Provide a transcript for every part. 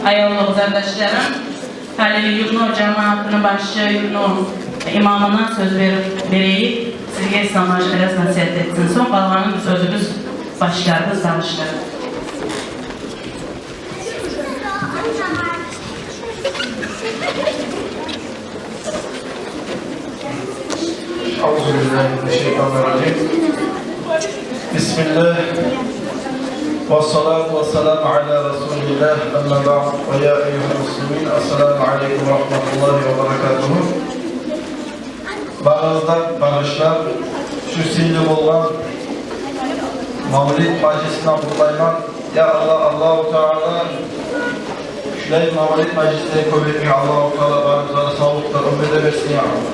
ayollu qardaşlarım, Halil Yurno cemaatinin başı Yurno imamına söz vereyim. Sizge İslam biraz nasihat etsin. Son kalanın sözümüz başlarız, danışlarız. Euzubillahimineşşeytanirracim. Bismillah. Vessalatu vesselamu ala Resulillah. Amma ba'd. Ve ya eyyuhel muslimin. Esselamu aleyküm ve rahmetullahi ve berekatuhu. Bağızdan bağışlar, şu silli olan Mavlid Meclisi'ne bulayman. Ya Allah, Allah-u Teala şulay Mavlid Meclisi'ne kuvvetli Allah-u Teala bağımızlara sağlıkla ömrede versin ya Allah.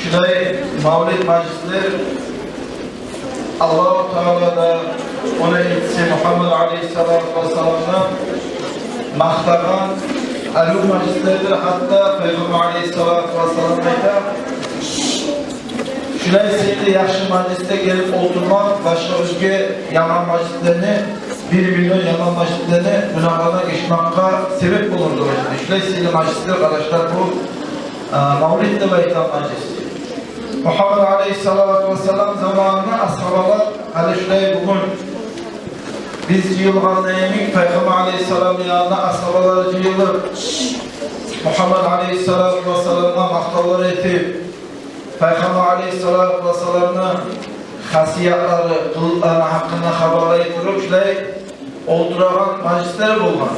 Şulay Mavlid Meclisi'ne Allah-u Teala'da ona elçisi Muhammed Aleyhisselatü Vesselam'dan mahtaran Alûm Meclislerdir, hatta Peygamber Aleyhisselatü Vesselam'da şulay seyirde yaxşı mecliste gelip oturmak, başka özge yaman meclislerini, 1 milyon yaman meclislerini günahlarına geçmekka sebep olurdu. Şulay seyirde meclisler arkadaşlar bu Mavlid-i Beytan Meclisi. Muhammed Aleyhisselatü Vesselam zamanında ashabalar hadi şuraya bugün biz yılgan neyemik Peygamber Aleyhisselam'ın yanına ashabalar yılı Muhammed Aleyhisselatü Vesselam'la maktalları etip Peygamber Aleyhisselatü Vesselam'ın hasiyatları, kılıklarına hakkında haberlayıp durup şuraya olduran meclisleri bulman.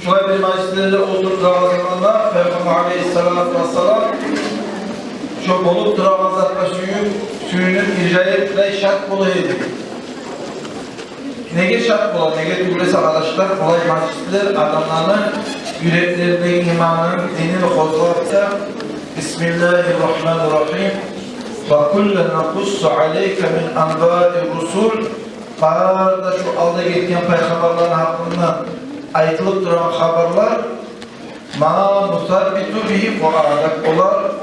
Şuraya bir meclisleri olduran zamanında Peygamber Aleyhisselatü Vesselam çok olup duramazlar suyunun icayet şart bulaydı. Nege şart bular, nege tüylesi arkadaşlar, olay meclisler adamların yüreklerinde imanın, dinini kozlarsa Bismillahirrahmanirrahim وَكُلَّ نَقُصُّ عَلَيْكَ مِنْ أَنْبَاءِ الرُّسُولِ Qararda şu alda geçen peygamberlerin hakkında aytılıp duran haberler Ma musabbitu bihi fuadak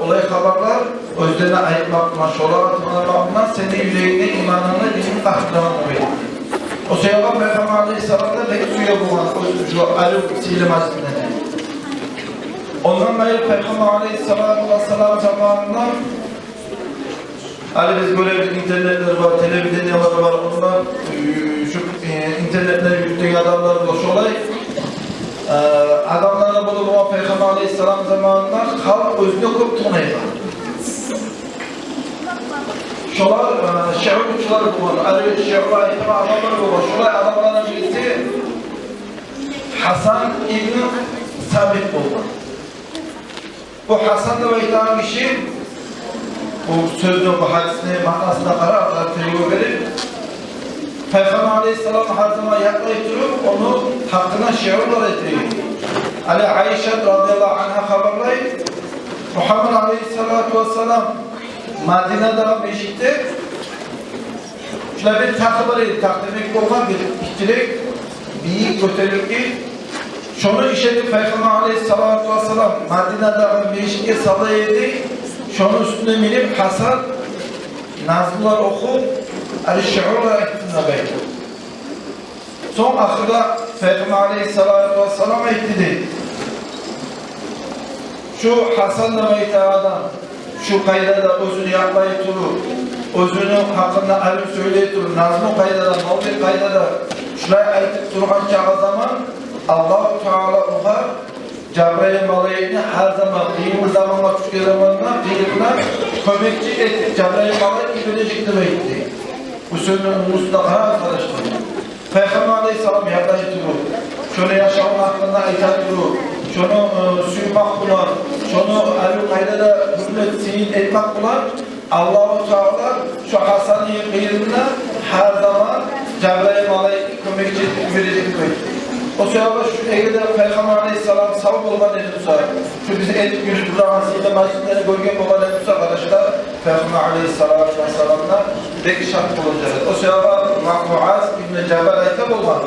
olay haberler özlerine ayıpmakla, şola atmalarına senin yüreğinde imanını dinin kahramanı verir. O sebep Peygamber Aleyhisselam'da pek suya bulan o Alûm Sile Meclisi'ne. Ondan beri Peygamber Aleyhisselatü Vesselam zamanında hani biz böyle bir internetler var, televizyonlar var, onlar şu internetler yürüttüğü adamlar da şu olay adamlara bulup Peygamber Aleyhisselam zamanında halk özüne köp tanıydı. Şolar şehir uçları bulun, arıyor şehirler eğitimi adamlar bulun. Şolar adamların birisi Hasan İbn-i Sabit bulun. Bu Hasan da eğitimin kişi bu sözün bu hadisini manasına kararlar teliyor verip Peygamber Aleyhisselam her zaman yaklayıp durup onu hakkına şiarlar ettiriyor. Ali Ayşe radıyallahu anh'a haberlayıp Muhammed Aleyhisselatü Vesselam Medine'de Beşik'te şöyle bir takıları takdimek olan bir işçilik büyük götürür ki şunu işletti Peygamber Aleyhisselatü Vesselam Medine'de Beşik'e salaydı şunun üstüne binip Hasan nazımlar okup el-şi'urla ettiğine beydi. Son ahırda Peygamber Aleyhisselatü Vesselam etti. Şu Hasan'la meytağadan şu kaydada özünü yaklayıp durur, özünü hakkında alim söyleyip durur, nazmı kaydada, mavli kaydada şuraya ayıtıp durgan çağı zaman Allah-u Teala oha Cebrail malayını her zaman kıyımlı zamanla küçük zamanla kıyımına kömekçi etti. Cebrail malayı ibedecekti ve gitti. Bu sözün ulusunda karar arkadaşlar. Peygamber Aleyhisselam yaklayıp durur. Şöyle yaşamın hakkında ayıtat durur. Şunu suymak bular. Şunu alim kaydada hürmet sinir etmek bular. Allah-u Teala şu Hasan'ın kıyımına her zaman Cebrail malayı kömekçi ibedecekti ve gitti. O sebeple şu Ege'de Peygamber Aleyhisselam savun olan edilse, şu bizi edip yürüdü rahatsızlığı meclisleri bölgen olan edilse arkadaşlar, Peygamber Aleyhisselatü Vesselam'da pek şart olacak. O sebeple Muaz İbn-i Cebel ayette bulmadı.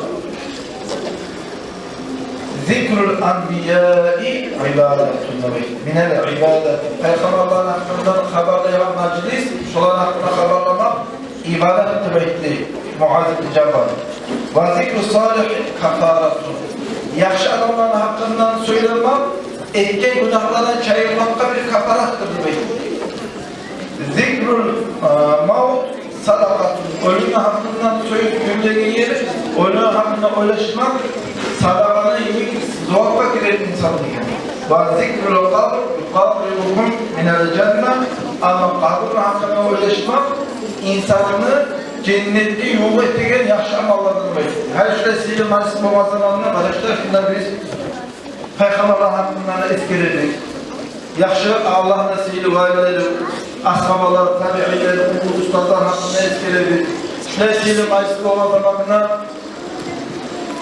Zikrul anbiyai ibadetun nebi. Minel ibadet. Peygamberlerin hakkından haberleyen meclis, şuların hakkında haberlemek ibadet demekti. Muaz İbn-i Cebel. Ve zikru salihin kafaratun. Yaxşı adamların hakkından söylemek, etken günahlardan çayırmakta bir kafarattır demek. Zikrul maut sadakatun. Ölümün hakkından söylediği yeri, ölümün hakkında ulaşmak, sadakanın yemek zorba girer insan diye. Ve zikrul kabr, yukabrilukum minel cennet. Ama kabr hakkında ulaşmak, insanını cennette yolu ettiğin yaxşı amallardan var. Her şey siyle maalesef olmasından arkadaşlar, şimdi biz Peygamberler hakkında etkiledik. Yaxşı Allah nasili valileri, ashabalar, tabi'iler, ustalar hakkında etkiledik. Siyle maalesef olmasından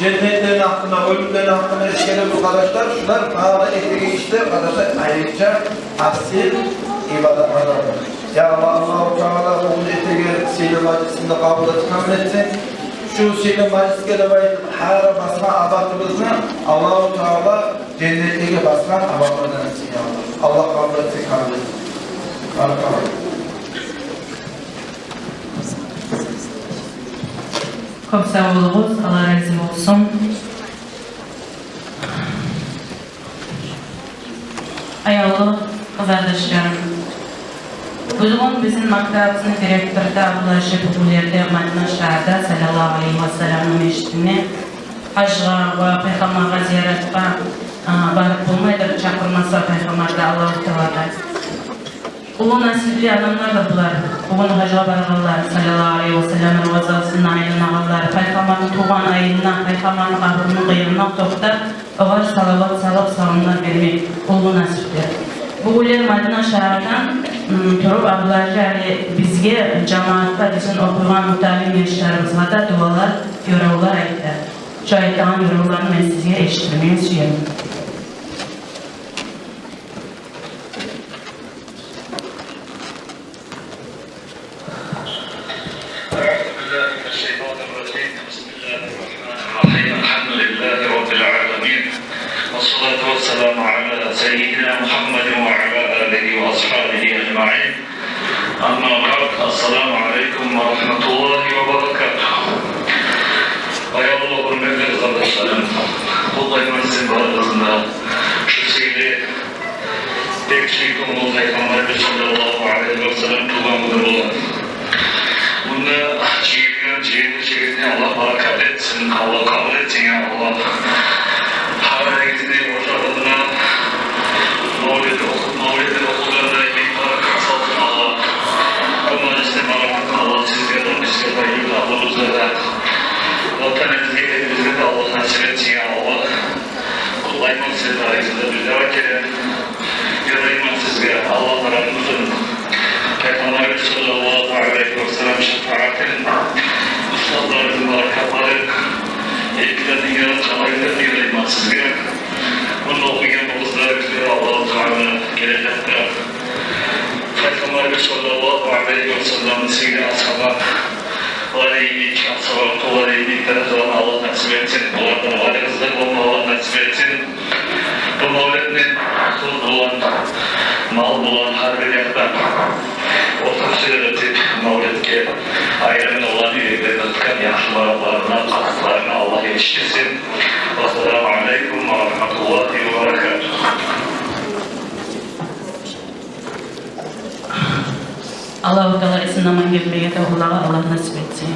cennetlerin hakkında, ölümlerin hakkında etkiledik arkadaşlar. Şunlar para ettiği işte arkadaşlar ayrıca asil ibadetlerdir. Ya Allah, Allah-u Teala onun ettiği Seyyid Meclisi'nde kabul etsin. Şu Seyyid Meclisi'ne de her basma abatımızı Allah-u Teala cennetteki basma abatlardan etsin ya Allah. Allah kabul etsin, kabul etsin. Barakallah. Çok sağ olunuz, Allah razı olsun. Ayağlı kızardaşlarım. Bugün bizim maktabımızın direktörü de Abdullah Şefi'lerde Madina Şah'da sallallahu aleyhi ve sellem'in meştini Hacga ve Peygamber'e ziyaretine barıp bulmaydı, çakırmasa Peygamber'de Allah-u Teala'da. Ulu nasibli adamlar da bular. Bugün Hacga barıqlar sallallahu aleyhi ve sellem'in vazasının ayına ağırlar. Peygamber'in tuğan ayına, Peygamber'in qabrının qıyımına toqta ağır salavat salab salımlar vermek. Ulu nasibli. Bugün Madina Şah'dan Turub Abdülhacı bizge cemaatda bizim okuyan mütalim yaşlarımızla da dualar, yorullar aydı. Şu ayettiğin yorullarını ben size eşittirmeye süyelim. والصلاة والسلام على سيدنا محمد وعلى آله وأصحابه أجمعين. أما بعد السلام عليكم ورحمة الله وبركاته. Ayağlı hürmetli kardeşlerim, Kullah'ımızın varlığında şu seyri Tekşik-i Peygamber sallallahu aleyhi ve sellem tuğamıdır olan. Bunda ciğerine Allah barakat etsin, Allah kabul etsin ya Allah. Hareketini ortalarına Mevlid'i okullarında bir barakat salsın Allah. Ömer'in barakatını Allah sizlerden bizlerden yurtlarımızda da vatanımızda elimizde de Allah nasip etsin ya Allah. Kullayman siz arasında bizlere kere göreyman sizlere Allah aramızın Peygamber sallallahu aleyhi ve sellem şefaatinin ustadlarının barakatları ilgilerini yaratçalarıyla göreyman sizlere. Bunu okuyan bazıları bizlere Allah-u Teala gelecekte Peygamber sallallahu aleyhi ve sellem'in sevgili ashaba Valeylik, ashaba valeylik tarafından Allah nasip etsin. Bunlardan valeyizlik olma Allah nasip etsin. Bu mevlidinin kul bulan, mal bulan harbi yaktan ortak şeyler etip mevlidke ayrımın olan üyeleri tutkan yaşlılarına, kasıtlarına Allah yetiştirsin. Vesselamu aleykum ve rahmetullahi ve berekatuhu. Allah-u Teala esnaman girmeye de Allah nasip etsin.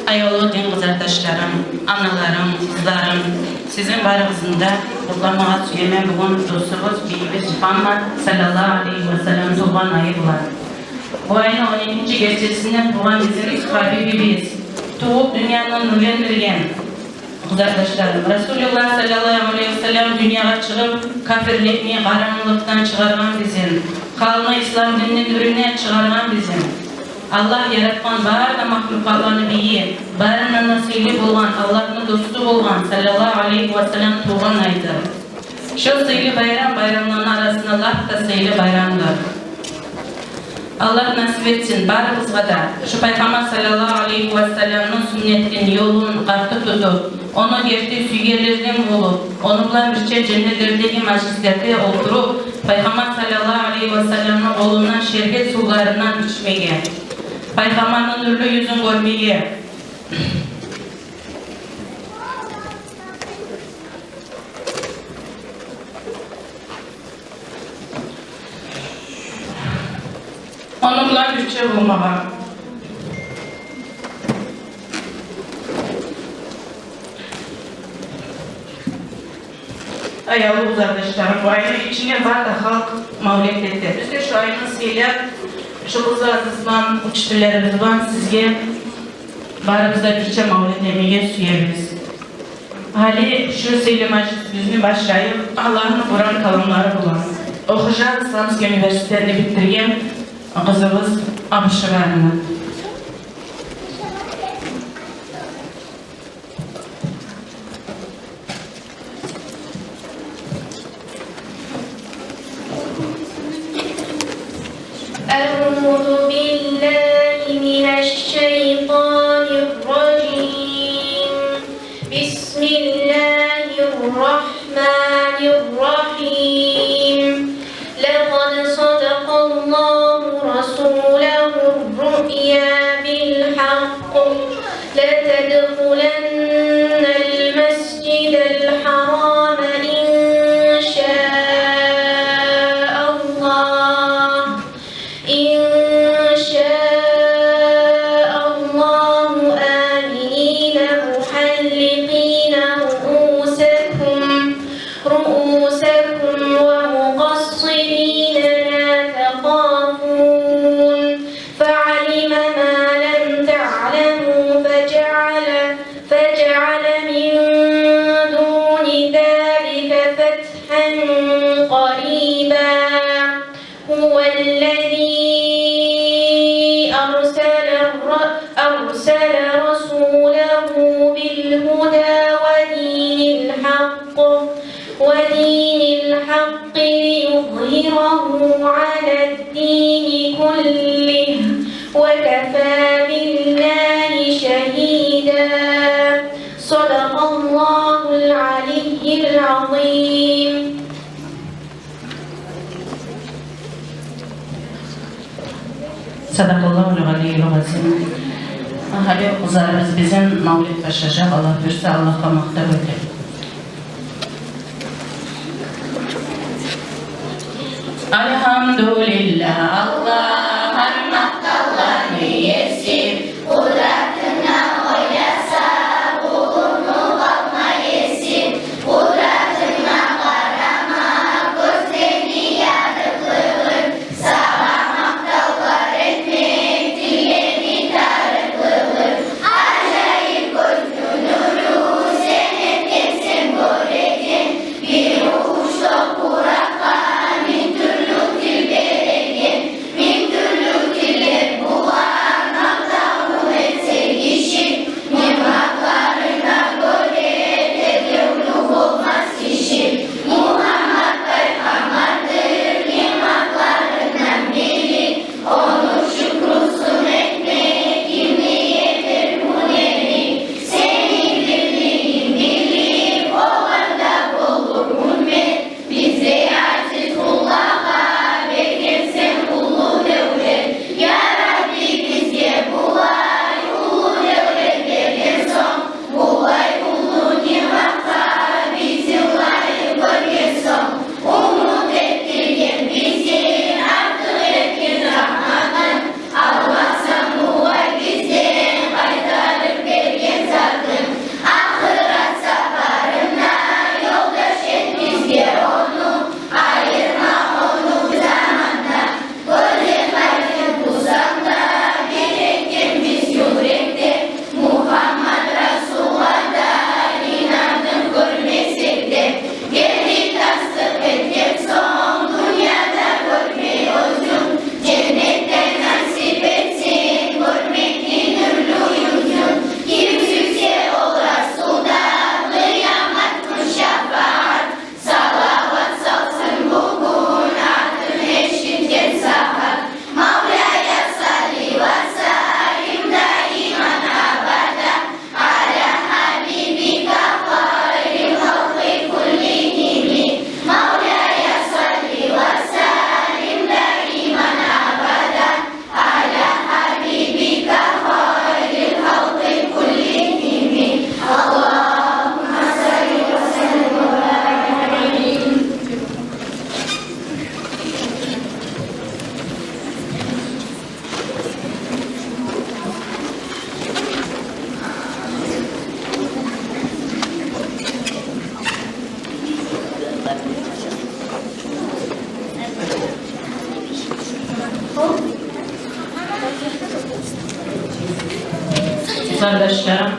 Ayolu din kızardaşlarım, analarım, kızlarım, sizin varınızda kutlamaya süyeme bugün dostumuz Bibi Muhammed sallallahu aleyhi ve sellem tuğan ayı bular. Bu ayın 12. gecesinden tuğan bizim Habibimiz, tuğup dünyanın nurlen bilgen kızardaşlarım. Resulullah sallallahu aleyhi ve sellem dünyaya çıkıp kafirlikni, karanlıktan çıkargan bizim, kalma İslam dininin ürüne çıkargan bizim. Allah yaratgan barda mahlukatlarını biyi, barına nasili bulgan, Allah'ın dostu bulgan sallallahu aleyhi ve sellem tuğan aydı. Şu sayılı bayramların arasında laf da sayılı bayramdır. Allah nasip etsin barımızga da şu Peygamber sallallahu aleyhi ve sellem'in sünnetinin yolunu qartı tutup, onu gerçek sügerlerden bulup, onunla birçe cennetlerdeki meclislerde oturup, Peygamber sallallahu aleyhi ve sellem'in oğlundan şerbet sularından içmeye. Peygamber'in nurlu yüzün görmeye. Onunla güçlü bulmağa. Ayalı uzaklaştırıp bu ayının içine var da halk mağlubiyet etti. Biz de şu ayının siyle şu uzaklaştırılan uçtularımız var sizge barımızda birçe mağlubiyet emeye süyebiliriz. Hali şu siyle meclis düzünü başlayıp Allah'ın Kur'an kalımları bulan. Okuyacağız İslamsk Üniversitesi'ni bitirgen kızımız Abışır Hanım'ı. أعوذ بالله من الشيطان الرجيم بسم الله الرحمن الرحيم لقد صدق الله رسوله الرؤيا بالحق لتدخلن المسجد الحرام إن شاء الله آمنين محلقين رؤوسكم ومقصرين لا تخافون فعلم ما لم تعلموا فجعل من دون ذلك فتحا قريبا هو الذي أرسل رسوله بالهدى ودين الحق ليظهره على الدين كله وكفى بالله شهيدا صدق الله العلي العظيم. Sadakallahu aleyhi ve sellem. Hali kızlarımız bizim mağlup başlayacak. Allah bürse Allah'a makta öyle. Elhamdülillah Allah'ın maktallarını yesin. Kudretine oynasa bulunmu kalma yesin. Kudretine karama gözlerini yarıklığın. Sabah maktallar etmek dillerini darıklığın. Acayip gözlü nuru sen etkensen görekin. Bir uçta kurakka min türlü dil beregen. Min türlü başlarım.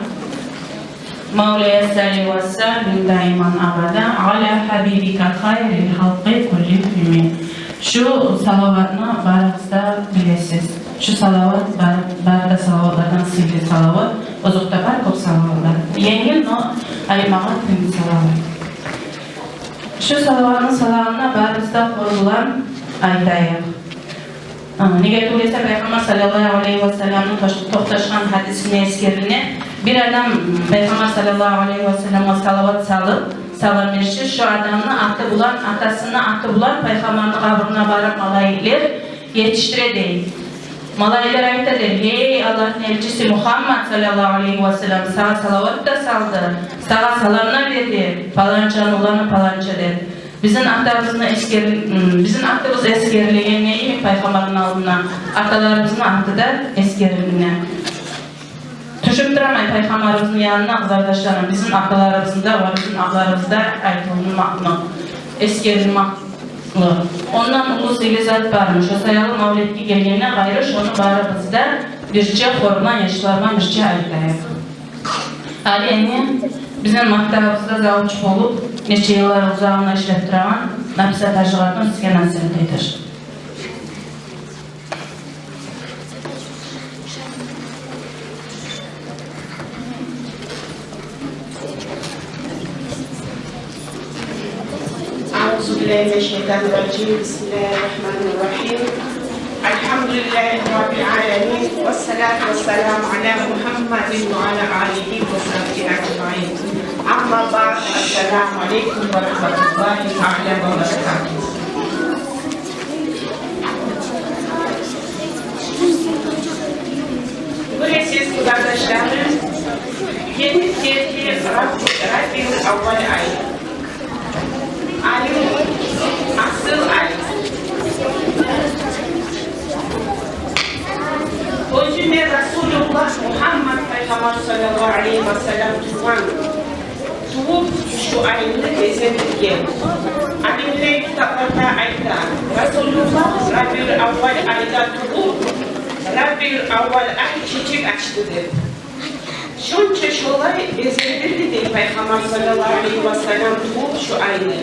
Mevla'ya salli ve sellim daiman abada ala habibika hayril halqi kullihim. Şu salavatını barıqda bilesiz. Şu salavat barıqda salavatlardan sivri salavat. Ozuqda var kop salavatlar. Yengil no aymağa tüm salavat. Şu salavatın salavına barıqda korulan aytayıq. Nega to'g'risa Payg'ambar sallallohu alayhi vasallamning to'xtashgan hadisini eskerine bir adam Payg'ambar sallallohu alayhi vasallamga salovat salib salam berişi şu adamni atasini ati bulan Payg'ambarning qabrine barib malayiklar yetiştire deydi. Malayiklar aytadi: "Hey Allohning elchisi Muhammad sallallohu alayhi vasallam sana salavat da saldı. Sana salamlar verdi. Palancanın ulanı palanca dedi." Bizim atımız eskerliğe neymi Peygamberin aldığına, atalarımızın atı da eskerliğine. Düşüp duramayın Peygamberimizin yanına kardeşlerim, bizim atalarımızın da var, bizim atalarımızda aydınlanmaklı, eskerliğinmaklı. Ondan ulu zilizat varmış, o sayalı mavletki gelgene gayrı şunu barımızda birçe korulan yaşlardan birçe ayıtlayıp. Aliyeni bizim maktabımızda zavuç olup, neçe yıllar uzağına işlettiren Nafisa Tacıqat'ın sizge nasihatlidir. Euzubillahimineşşeytanirracim. Bismillahirrahmanirrahim. Elhamdülillahi Rabbil alemin. Vessalatu vesselamu ala Muhammedin ve ala alihi ve sahbihi ecmaîn. Amma ba'd. Esselamu aleyküm ve rahmetullahi teala ve berekatuhu. Böyle siz kardeşlerim, yeni Türkiye Rabbim avval ay. Ayın asıl ay. Özüne Resulullah Muhammed Peygamber sallallahu aleyhi ve sellem tuğup şu ayını gezebilirken alimler kitaplarda ayda Resulullah Rabi'ül Avval ayda tuğup Rabi'ül Avval ay çiçek açtıdır. Şunca şolay gezebilirdi Peygamber sallallahu aleyhi ve sellem tuğup şu ayını.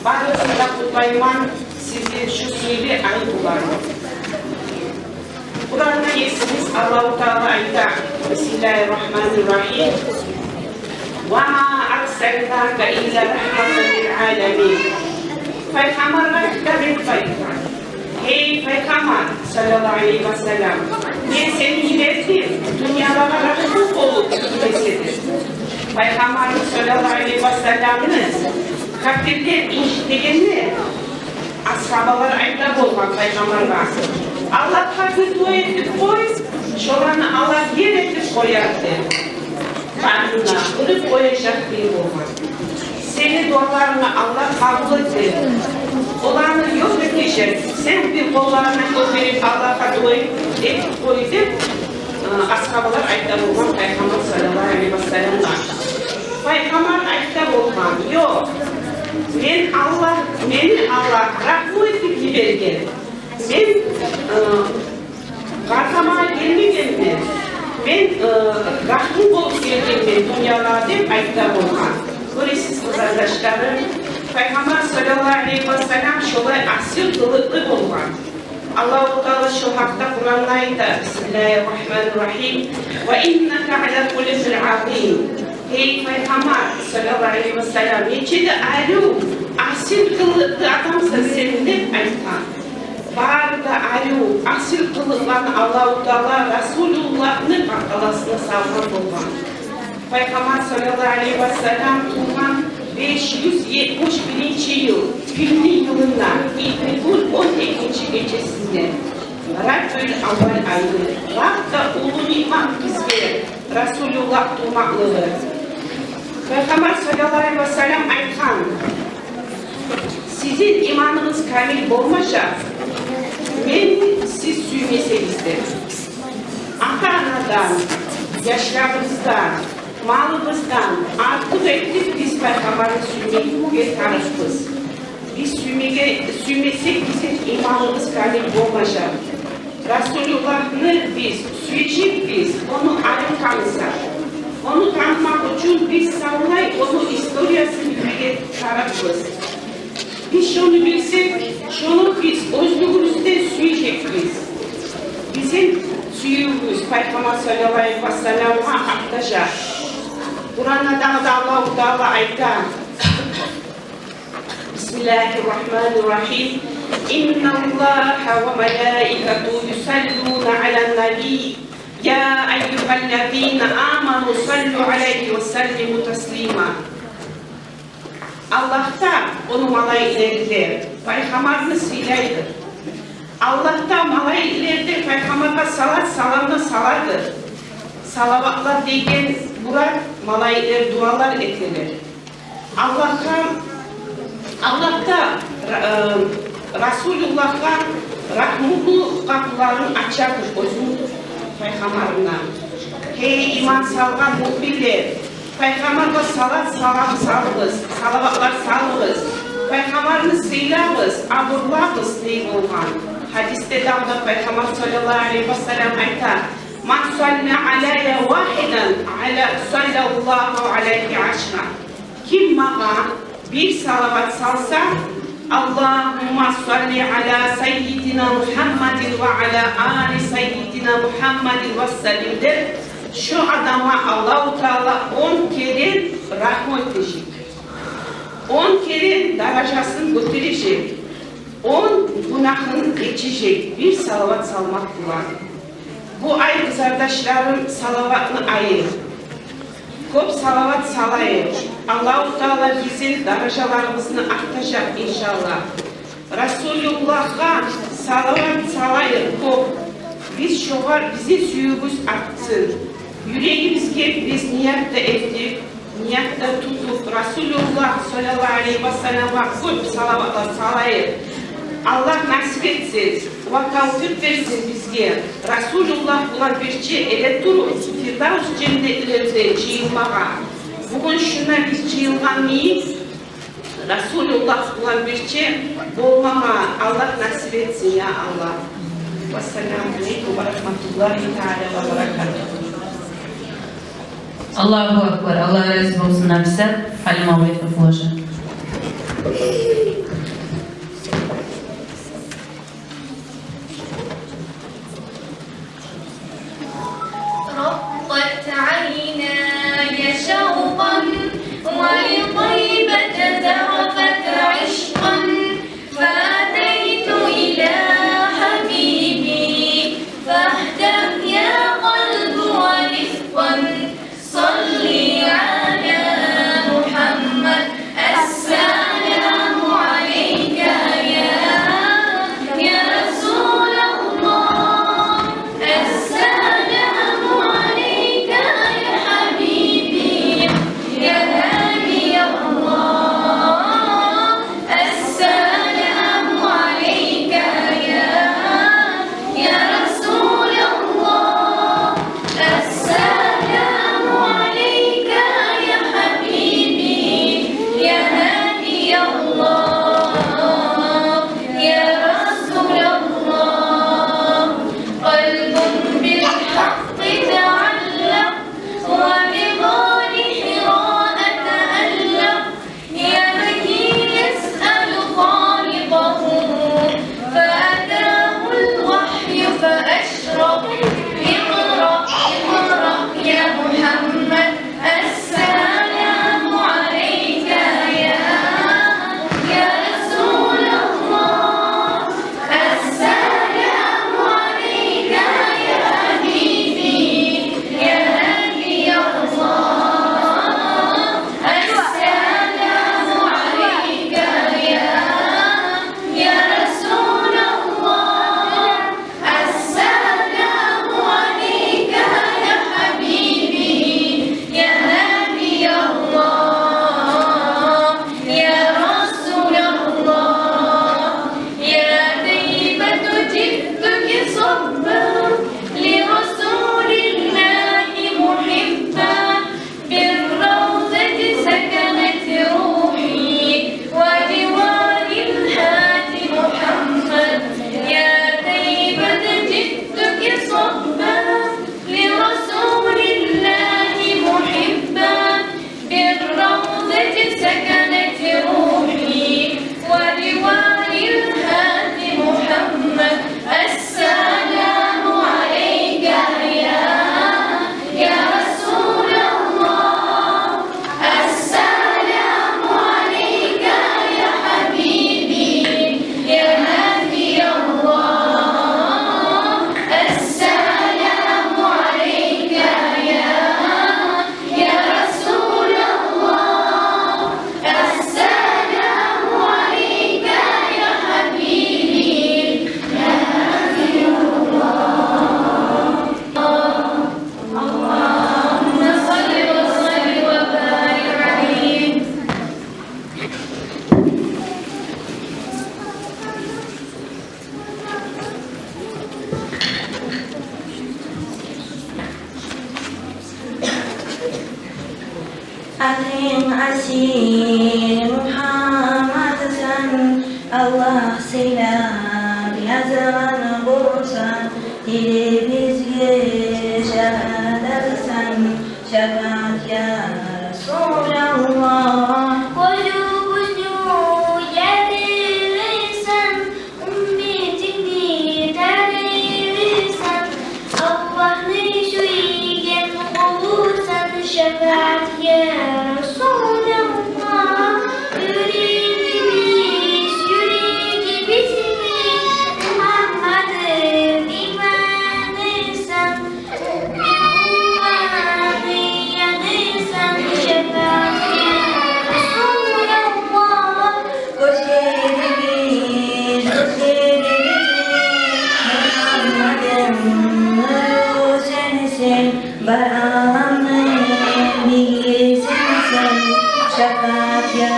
Barısında kutlayman sizin şu sivri ay bular. Kur'an'da yesiniz Allah-u Teala ayda Bismillahirrahmanirrahim. وَمَا أَرْسَلْنَاكَ إِلَّا رَحْمَةً لِلْعَالَمِينَ. Peygamberler kitabını paylaşıyor. Hey Peygamber sallallahu aleyhi ve sellem, ben seni ilettim, dünyalara rahmet olup gitmesidir. Peygamber sallallahu aleyhi ve sellem'iniz takdirden işittiğini ashabalar ayda olmak Peygamberler. Allah takdir dua edip koy, şoranı Allah yer edip koyardı. Karnına kırıp koyacak bir olmak. Senin dualarını Allah kabul etti. Olanı yok edecek. Sen bir kollarına verip Allah'a dua edip koydun. Ashabalar ayda olmak Peygamber sallallahu aleyhi ve sellem'den. Peygamber ayda olmak yok. Beni Allah rahmet edip vergen. Ben kahraman gelmeyeceğim mi? Ben rahmet olup geldim dünyalarda ayda olmak. Böyle siz kardeşlerim, Peygamber sallallahu aleyhi ve sellem şolay asil kılıklı olmak. Allah-u Teala şu hakta Kur'an'da ayda Bismillahirrahmanirrahim. Ve inneke ala kulifil azim. Hey Peygamber sallallahu aleyhi ve sellem, neçede alu asil kılıklı adamsın seninle aytan. Barda alu asil kılıklarını Allah-u Teala Resulullah'ın akalasına salman olman. Peygamber sallallahu aleyhi ve sellem tuğman 571. yıl Filli yılında İlmikul 12. gecesinde Rabbül Avval ayını Rab'da ulu nimet bizge Resulullah tuğmaklığı. Peygamber sallallahu aleyhi ve sellem aytan, sizin imanınız kamil olmaşa ben siz sürmesenizdir. Ata-anadan, yaşlarımızdan, malımızdan artık ettik biz Peygamber'i sürmeyi tanıştık. Biz sürmesek bizim imanımız kamil olmaşa. Resulullah'ını biz, sürecek biz, onu alim tanısak. Şunu biz sağlay, onun historiasını bilmeye tarafız. Biz şunu bilsek, şunu biz özlüğümüzde süyecekbiz. Bizim suyumuz, Peygamber sallallahu aleyhi ve sellem'e aktaşar. Kur'an'da da Allah-u Teala ayta. Bismillahirrahmanirrahim. İnna Allaha ve melaikatu yusalluna alen nabi. Ya eyyühellezine amanu sallu aleyhi ve sellimu teslima. Allah'ta onu malaiklerdir. Peygamberimiz sileydir. Allah'ta malaiklerdir. Peygamber'e salat salamda saladır. Salavatlar degen burak malaikler dualar edilir. Allah'ta Resulullah'a rahmulu kapıların açardır. Özünün Peygamber'ine. Hey iman salgan mu'minler. Peygamber'e salat salam salırız. Salavatlar salırız. Peygamber'imiz silahız. Aburlağız deyip olgan. Hadiste dağda Peygamber sallallahu aleyhi ve sellem ayta. Man salli aleyye vahiden sallallahu aleyhi aşra. Kim bana bir salavat salsa Allahümme salli ala seyyidina Muhammedin ve ala ali seyyidina Muhammedin ve sellim'dir. Şu adama Allah-u Teala 10 kere rahmet edecek. 10 kere derecesini götürecek. 10 günahını geçecek. Bir salavat salmak var. Bu ay kardeşlerim salavatını ayır. Çok salavat salayır. Allah-u Teala bizim derecelerimizi artacak inşallah. Resulullah'a salavat salayır. Çok. Biz şovar, bizi suyumuz artsın. Yüreğimizge biz niyetle ettik. Niyetle tutup Resulullah sallallahu aleyhi ve sellem'e çok salavatlar salayır. Allah nasip etsin, ve tavfik versin bizge. Resulullah bulan birçi ele durun, Firdevs cennetlerinde cıyılmağa. Bugün şuna biz cıyılgan mıyız? Resulullah bulan birçi bolmağa. Allah nasip etsin ya Allah. Vesselamu aleykum ve rahmetullahi teala ve berekatuhu. Allahu Ekber. Allah razı olsun nefse. Halim abi Fufloşa. رقت عيناي شوقا ولطيبة ذرفت عشقا فأتيت إلى حبيبي فاهدأ يا قلب ورفقا صلي على محمد Akhir asil Muhammad sen Allah selam yazan bulsan dili bizge şehadet sen şefaat ya Resulallah. Kolumuzdu yedirirsen, ümmetini devirirsen, Allah'ını şüygen olursan şefaat ya Resulallah. Yüreğimiz, yüreğimizin Muhammed'e iman etsen, Muhammed'e yanırsan şefaat ya Resulallah. Gözlerimiz, Muhammed'in nuru sensin, bağlanır bilirsin sen, şefaat ya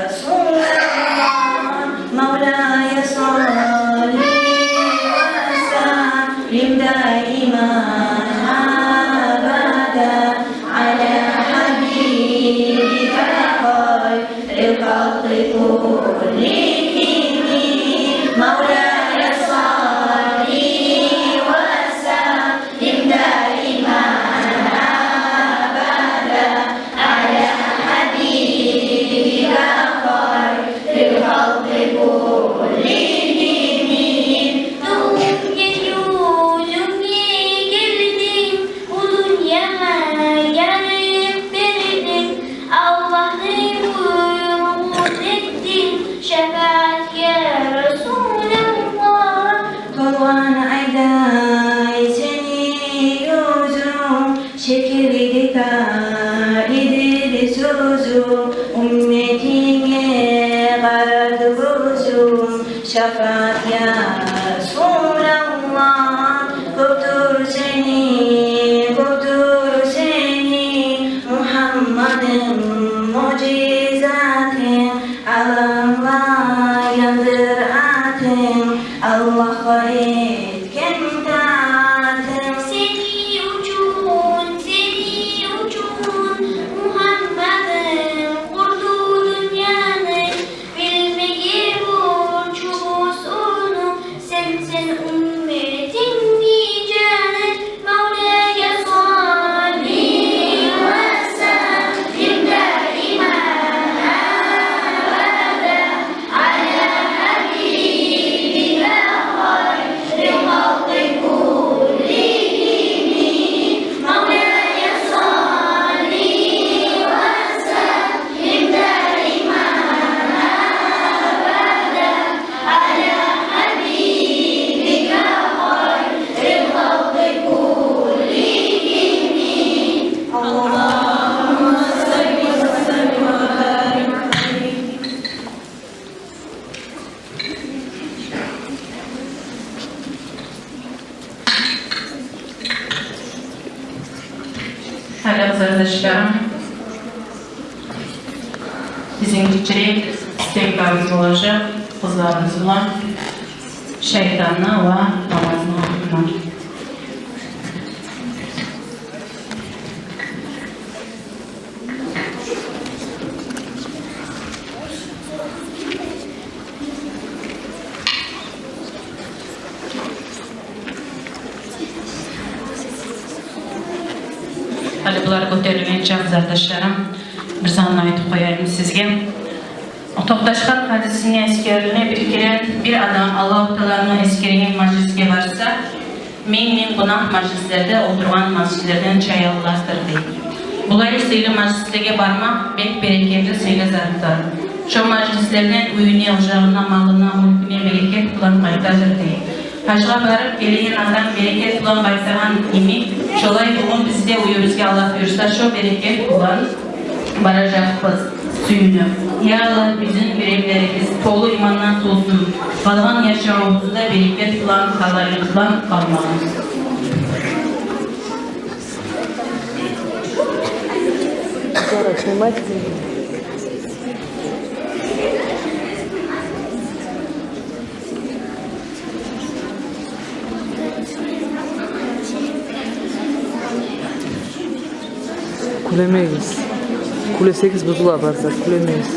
Resulallah. Mevla'ya salli ve sellim daiman abada ala habibika hayril halqi kullihim. Mevla'ya salli ve sellim daiman abada ala habibika hayril halqi kullihim. Dünya yüzüne girdin, bu dünyama yarıp verdin, Allah'ı umut ettin, şefaat ya Resulallah. Tolvan ayday seni yüzüm, şekeri dikalidir sözüm, ümmetine karadı gözüm, şefaat ya Resulallah. Koptur seni Muhammed'in mucizatın, alanla yandır atın, Allah'a etken taatın. Seni uçun, Muhammed'in kurdu dünyanı, bilmeye borcumuz onu, sensin ümmetin nicanı, Mevla'ya salli ve sellim daiman abada ala habibika hayril halqi kullihim. Mevla'ya salli ve sellim daiman abada ala habibika hayril halqi kullihim. Allahümme salli ve sellim ve barik aleyhi. Hadi arkadaşlarım, bizim içeri isteklerimiz olacak, kızlarımızla şeytanla ve namazını okumak. Hadi bunları götürülmeyince arkadaşlarım, bir zaman ayet koyayım sizge. O Toptaşkan hadisini eskerine bir adam Allah-u Teala'nın eskerine majlisine varsa, min günah majlislerde oturgan masjidlerden çay Allah'tır deyip. Bulayı sıylı majlislere barmak bek bereketli sıylı zarıktar. Şu majlislerden uyunya ocağına, malına, mülküne bereket bulan faydadır deyip. Hacığa barıp geleyen adam bereket bulan baysahan imi, şolay bugün bizde uyuruzki Allah buyursa şu bereket bulan baracakız suyunu. Ya Allah bizim yüreklerimiz tolu imandan dolsun. Kalan yaşamımızda bereket bulan kalaylıktan kalmamız. Kulemeyiz. Kule 8 buzul yaparsak kulemeyiz.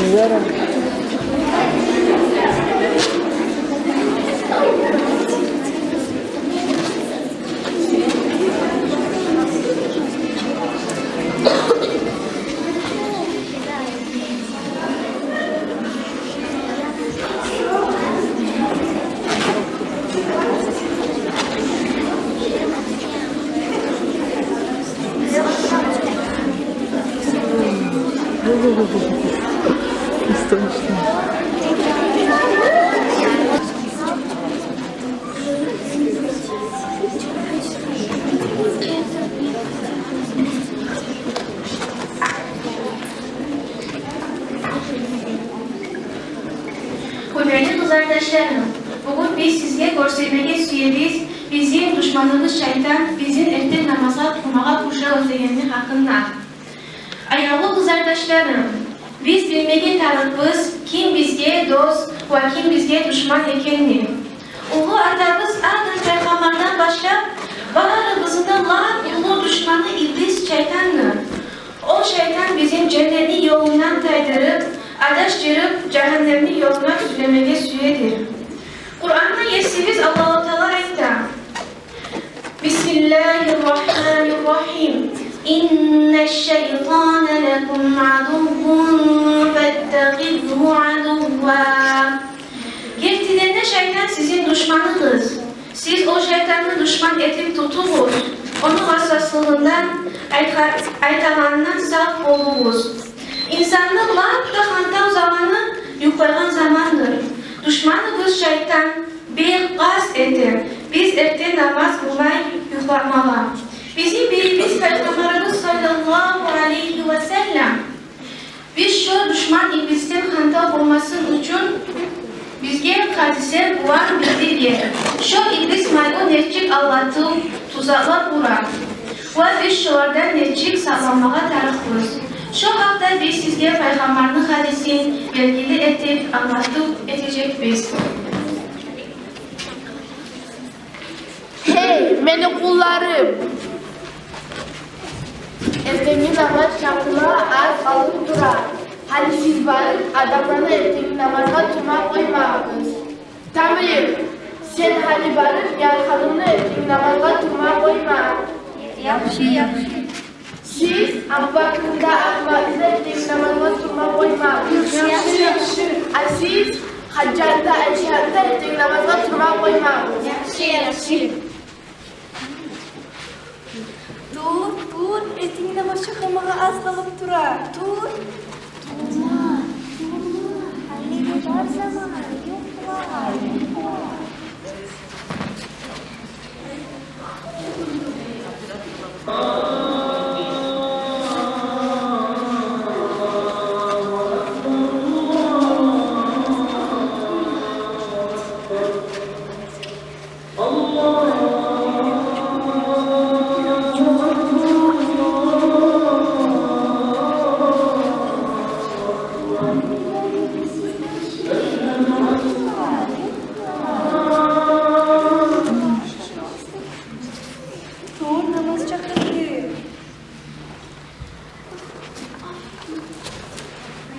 Güzel. İstemiştim. Kıymetli kız kardeşlerim, bugün biz sizge göstermeye süyeliyiz, bizim düşmanımız şeytan, bizim erken namaza kurmağa kuşa özleyenlik hakkında. Ayağlı kız kardeşlerim, biz bilmeye tarafız kim bizge dost ve kim bizge düşman ekenini. Ulu atamız Adem Peygamber'den başlayıp varlığımızda ulu düşmanı iblis şeytandır. O şeytan bizim cenneti yolundan kaydırıp, adaştırıp cehennemli yoluna süremeye süredir. Kur'an'da yesimiz Allah-u Teala ayette. Bismillahirrahmanirrahim. İnneşşeytâne lekum aduvvun fettehidhu aduvva. Gerçekten şeytan sizin düşmanınız. Siz o şeytanı düşman edip tutunuz. Onun hassasılığından, aytalarından saf olunuz. İnsanlıkla da zamanı yukarıdan zamandır. Düşmanımız şeytan bir gaz eder. Biz erken namaz kılmayı yukarımalı. Bizim birimiz Peygamberimiz sallallahu aleyhi ve sellem. Biz şu düşman iblisten hanta olmasın için bizge hadise bulan bildirge. Şu iblis maymun netçik Allah'tı tuzaklar kurar. Ve biz şuardan netçik sağlamlığa tarıkız. Şu hafta biz sizge Peygamber'in hadisini belgili edip anlatıp edecek biz. Hey, benim kullarım! Ertesi namaz şartına az kalıp durar. Hani siz varın adamlarına ertesi namaza tutma koymadınız. Tamam, sen hani varın yalkalını ertesi namaza tutma koyma. Yapşı. Siz Abbakır'da ahmakında ertesi namaza tutma koymadınız. Yapşı. Siz Haccar'da Ayşe'de ertesi namaza tutma koymadınız. Yapşı. Dur, etini namaz çıkamağa az kalıp durar. Dur. Durma. Halleder zaman. Yok var.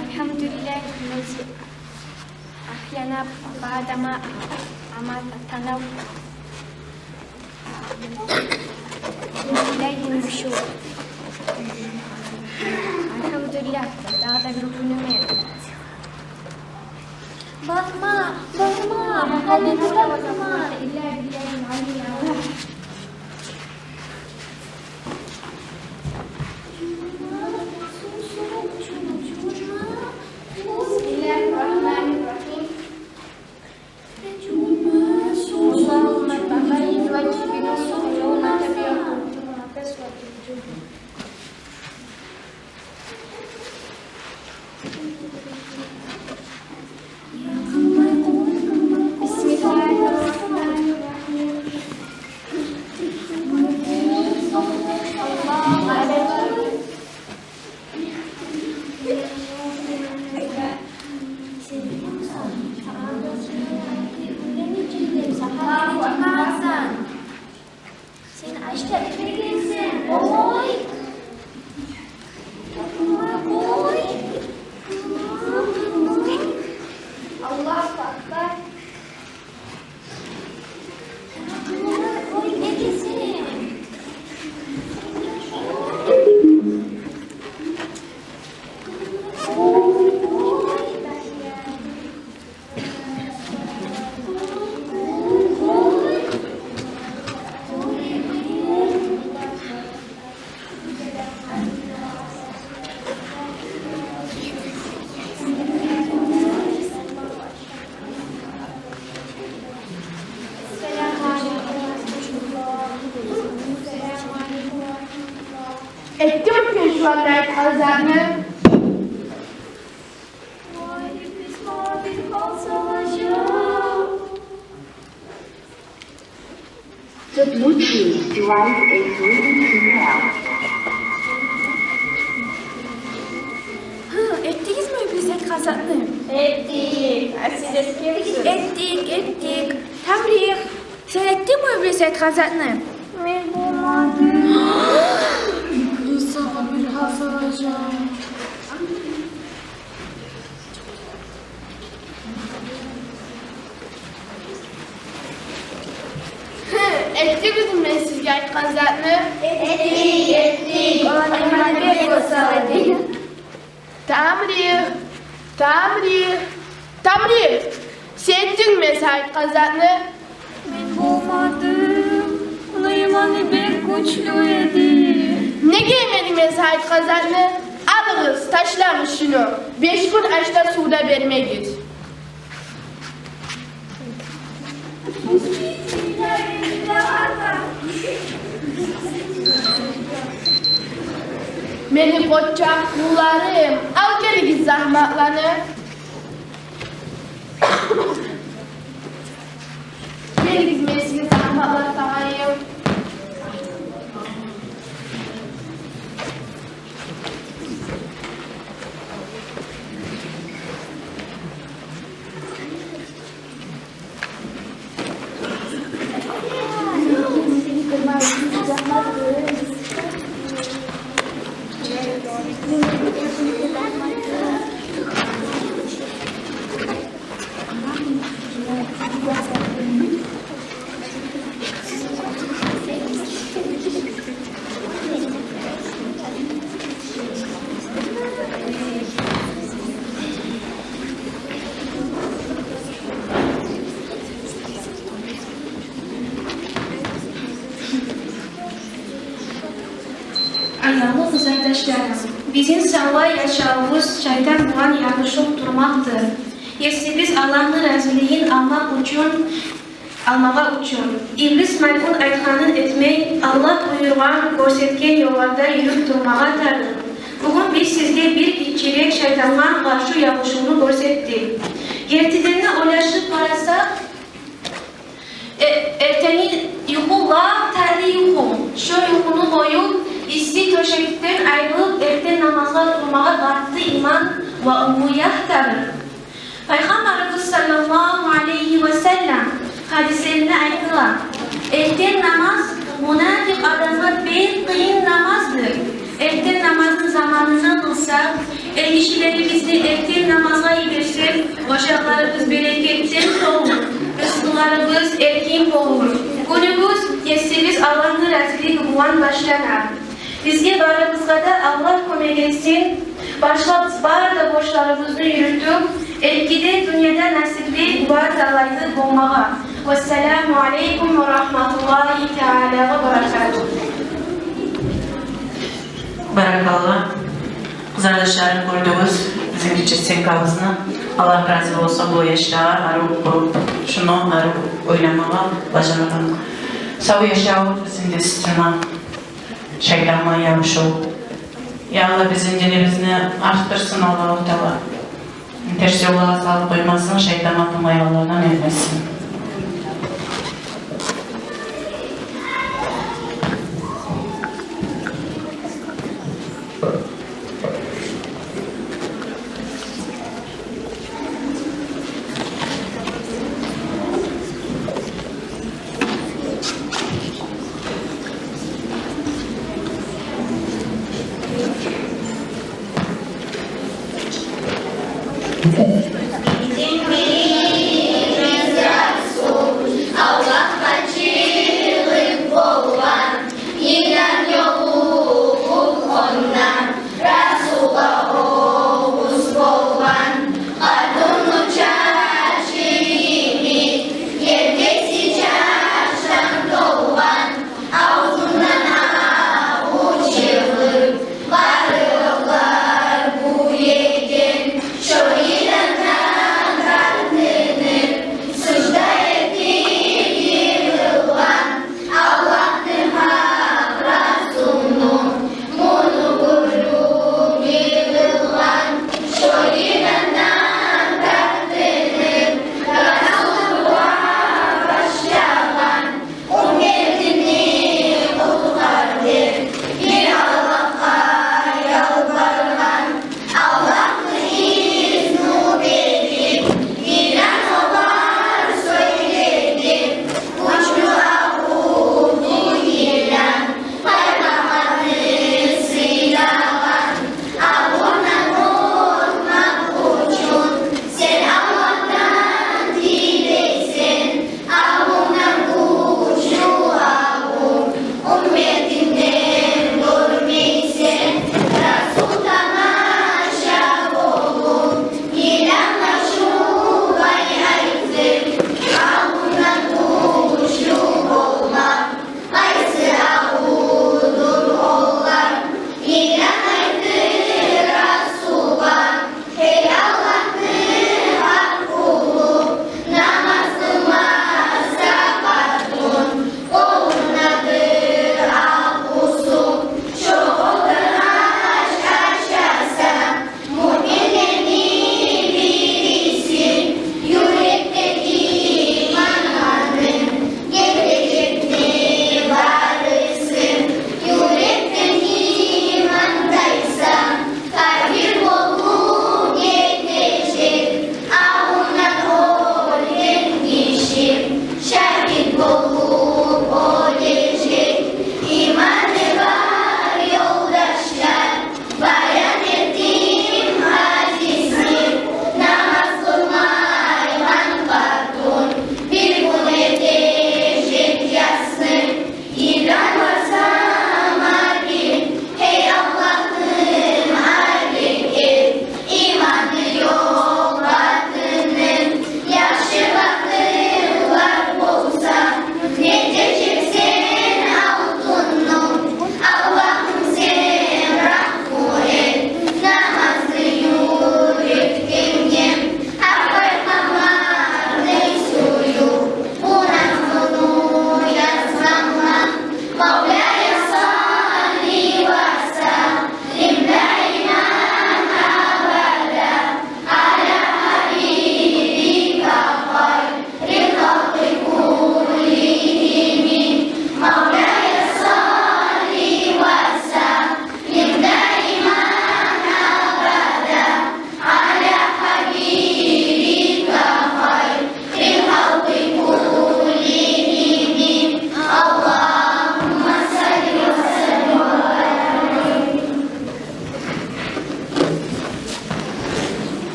Alhamdulillah الذي أحيانا بعدما أماتنا إليه النشور. Alhamdulillah daha da görünmüyor. Bakma. Hadi bakma. İlla billahil aliyyil Bismillahirrahmanirrahim. Allahumma tabayyid wajhina sujuna tabi'akum. Etti mi pişmanlar kazanı? Vay biz mavi hal savaşı. The Bluetooth device is ready to pair. Ettiniz mi iblis kazanı? Ettik. Siz Ettik. Tebrik. Sen ettin mi iblis kazanı? Ben bulmadım. İblis sana bir hal soracağım. Etti bizimle siz gayet kazanı. Ettik. Ona bir gösterdi. Tamir. Sen ettin mi Sait kazanı? Ben bulmadım. Ona imanı bir güçlüydü. Ne giymedin ben Sait kazanı? Alırız, taşlamış şunu. 5 gün açta suda vermeyiz. Beni koca kullarım, al geri git zahmetlanı. Geri gitmesini zahmetler sahayım. Ayağımı uzaklaştıralım. Bizim sağlığa yaşamımız şeytan bulan yanlışlık durmaktır. Yesi biz Allah'ın raziliğini almağa uçun. İblis melun aytkanın etmeyi Allah buyurgan, görsetken yollarda yürüp durmağa tarır. Bugün biz sizge bir içerek şeytandan karşı yapışını görsettik. Gertilerine ulaşıp parasak, erteni yuhulla terli yuhum. Şu yuhunu koyup, İsti töşekten ayrılıp erten namazlar durmağa kalktı iman ve umuyahtarır. Peygamberimiz sallallahu aleyhi ve sellem hadislerine aytılar. Erten namaz münafık adamın bir kıyın namazdır. Erten namazın zamanını kılsak, kişilerimizi erten namaza yedirsek, başaklarımız bereketten olur. Rızkılarımız erken olur. Günümüz yesimiz Allah'ın razılığı bulan başlanar. Bizge barımızga da Allah kömek etsin. Başka bar da borçlarımızı yürütüp, elkide dünyada nasipli var dalaydı bulmağa. Vesselamu aleykum ve rahmetullahi teala ve berekatuhu. Barakallah. Kızardaşlarını gördüğümüz bizim için sevkabızını Allah razı olsa bu yaşta arıp kurup şunu arıp oynamağa başaralım. Sağ yaşağı bizim de sıçrama şeytanla yavaş ol. Ya Allah bizim dinimizini arttırsın Allah-u Teala. Ters yola sağlık koymasın, şeytan aklıma yollardan etmesin. Bizim bilimiz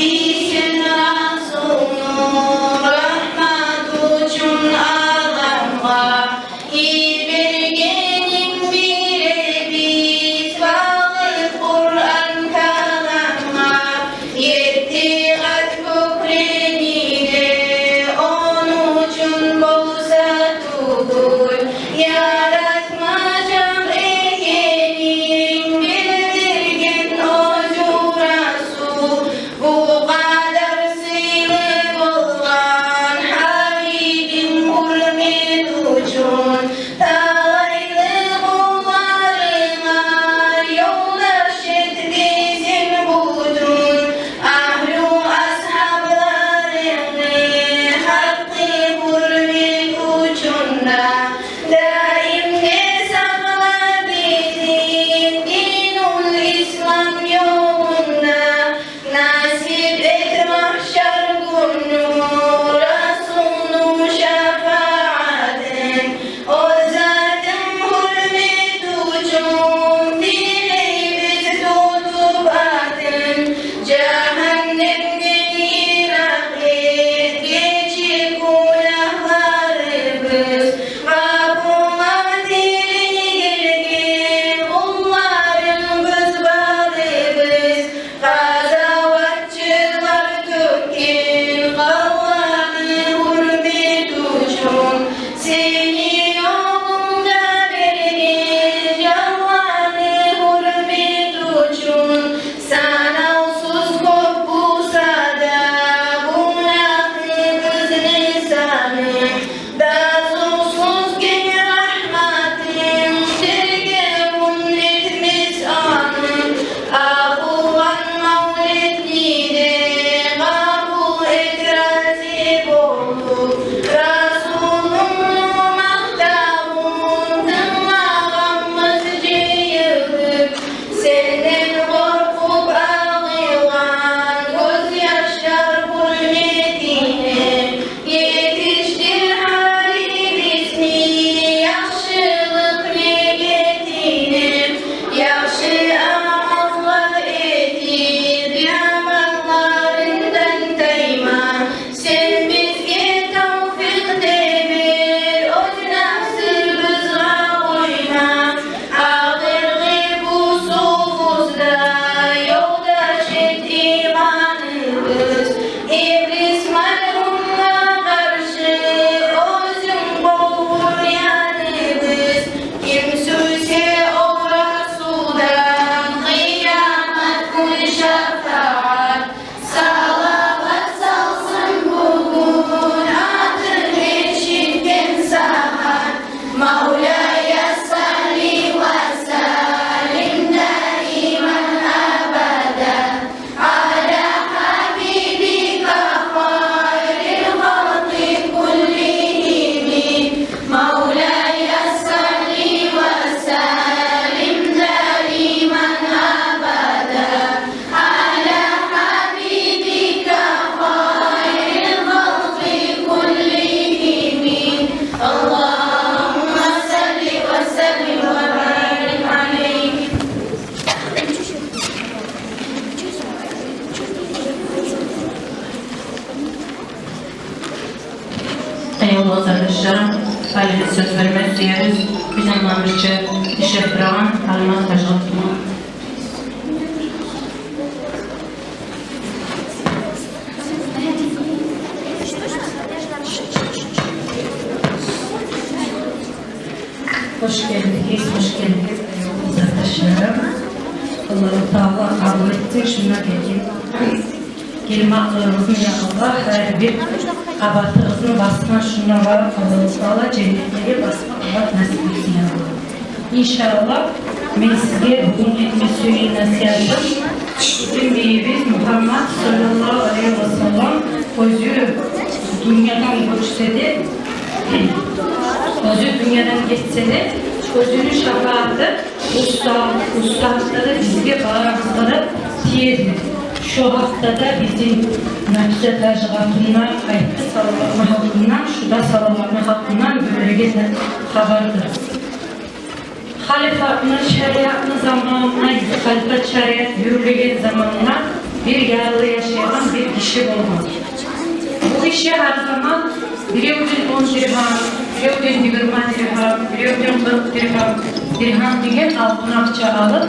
İsin Rasulun rahmat uçun adamga iyi bilgenin bile biz bağlı Kur'an kalamga yetti kat köklenide onun için bolsa tutul yaratmacam ekenin bildirgen ocu Rasul bu kadar sığlı bolgan Habibim hürmet uçun talaylı kullarına yoldaş et bizim bütün ahlu ashablarını hakkı hürmet uçunda daim ne sakla bizi dinul İslam yolunda nasip et mahşer günü Resulun şefaatin o zatın hürmet uçun dileğimiz tutup atın cehennemden yirak et geçip günahlarımız Rabbuna dilini gelgen kulların biz bağlıyız Gazavatçılar Türk'ün Allah'ın hürmet uçun seni yolunda vergen Allah'ın hürmet uçun sana usuz kopulsa da günahımız lisanı Dazulsuz gen rahmatin dirge ünnetimiz anı Ahuvan mavlidine kabul et razı bolu Resulun maktabun tınlağımız ceyılıp senden korkup ağlayan gözyaşlar hürmetine yetiştir halimizni yaxşılık niyetinə yaxşı amallar etir yamanlarından dayma sen bizge tavfiq ver o günahsız bizga koyma ağırgı bu sufuzda yoldaş et imanımız iblis malumla karşı özün boğur yanımız kim sözse o Rasul'dan kıyamet günü şefaat salavat salsın bugün adın eşitken saat Mevla'ya salli ve sellim daiman abada ala habibika hayril halqi kullihim Mevla'ya salli ve sellim daiman abada ala habibika hayril halqi kullihim Allahümme salli ve sellim ve barik aleyh Eyvallah arkadaşlarım, haliniz söz vermek diyeriz. Bizim namirci işe bırakan Halimaz Taşkatlı'na. Hoş geldiniz, hoş geldiniz arkadaşlarım. Allah-u Teala kabul etti, şuna gelin. Gelmaklarımızın yanında her bir abatımızın basma şuna var. Allah-u Teala cennetleri basma Allah nasip etsin yanında. İnşallah ben sizge bugün etme söyleyin nasihatım. Bizim beyimiz Muhammed sallallahu aleyhi ve sellem özü dünyadan geçse de özü dünyadan geçse de özünün şefaati ustalıkları bizge bağırtıları diyedir. Şu haftada bizim nefse tecrübatından, ayette salavatma hakkından, şuda salavatma hakkından bölgede haberdir. Halifatının şeriatının zamanına, halifat şeriat yürürlüğün zamanına bir yaralı yaşayan bir kişi olmalı. Bu kişi her zaman biriyordun 10 dirham, biriyordun 20 dirham, biriyordun 40 dirham diye altın akça alıp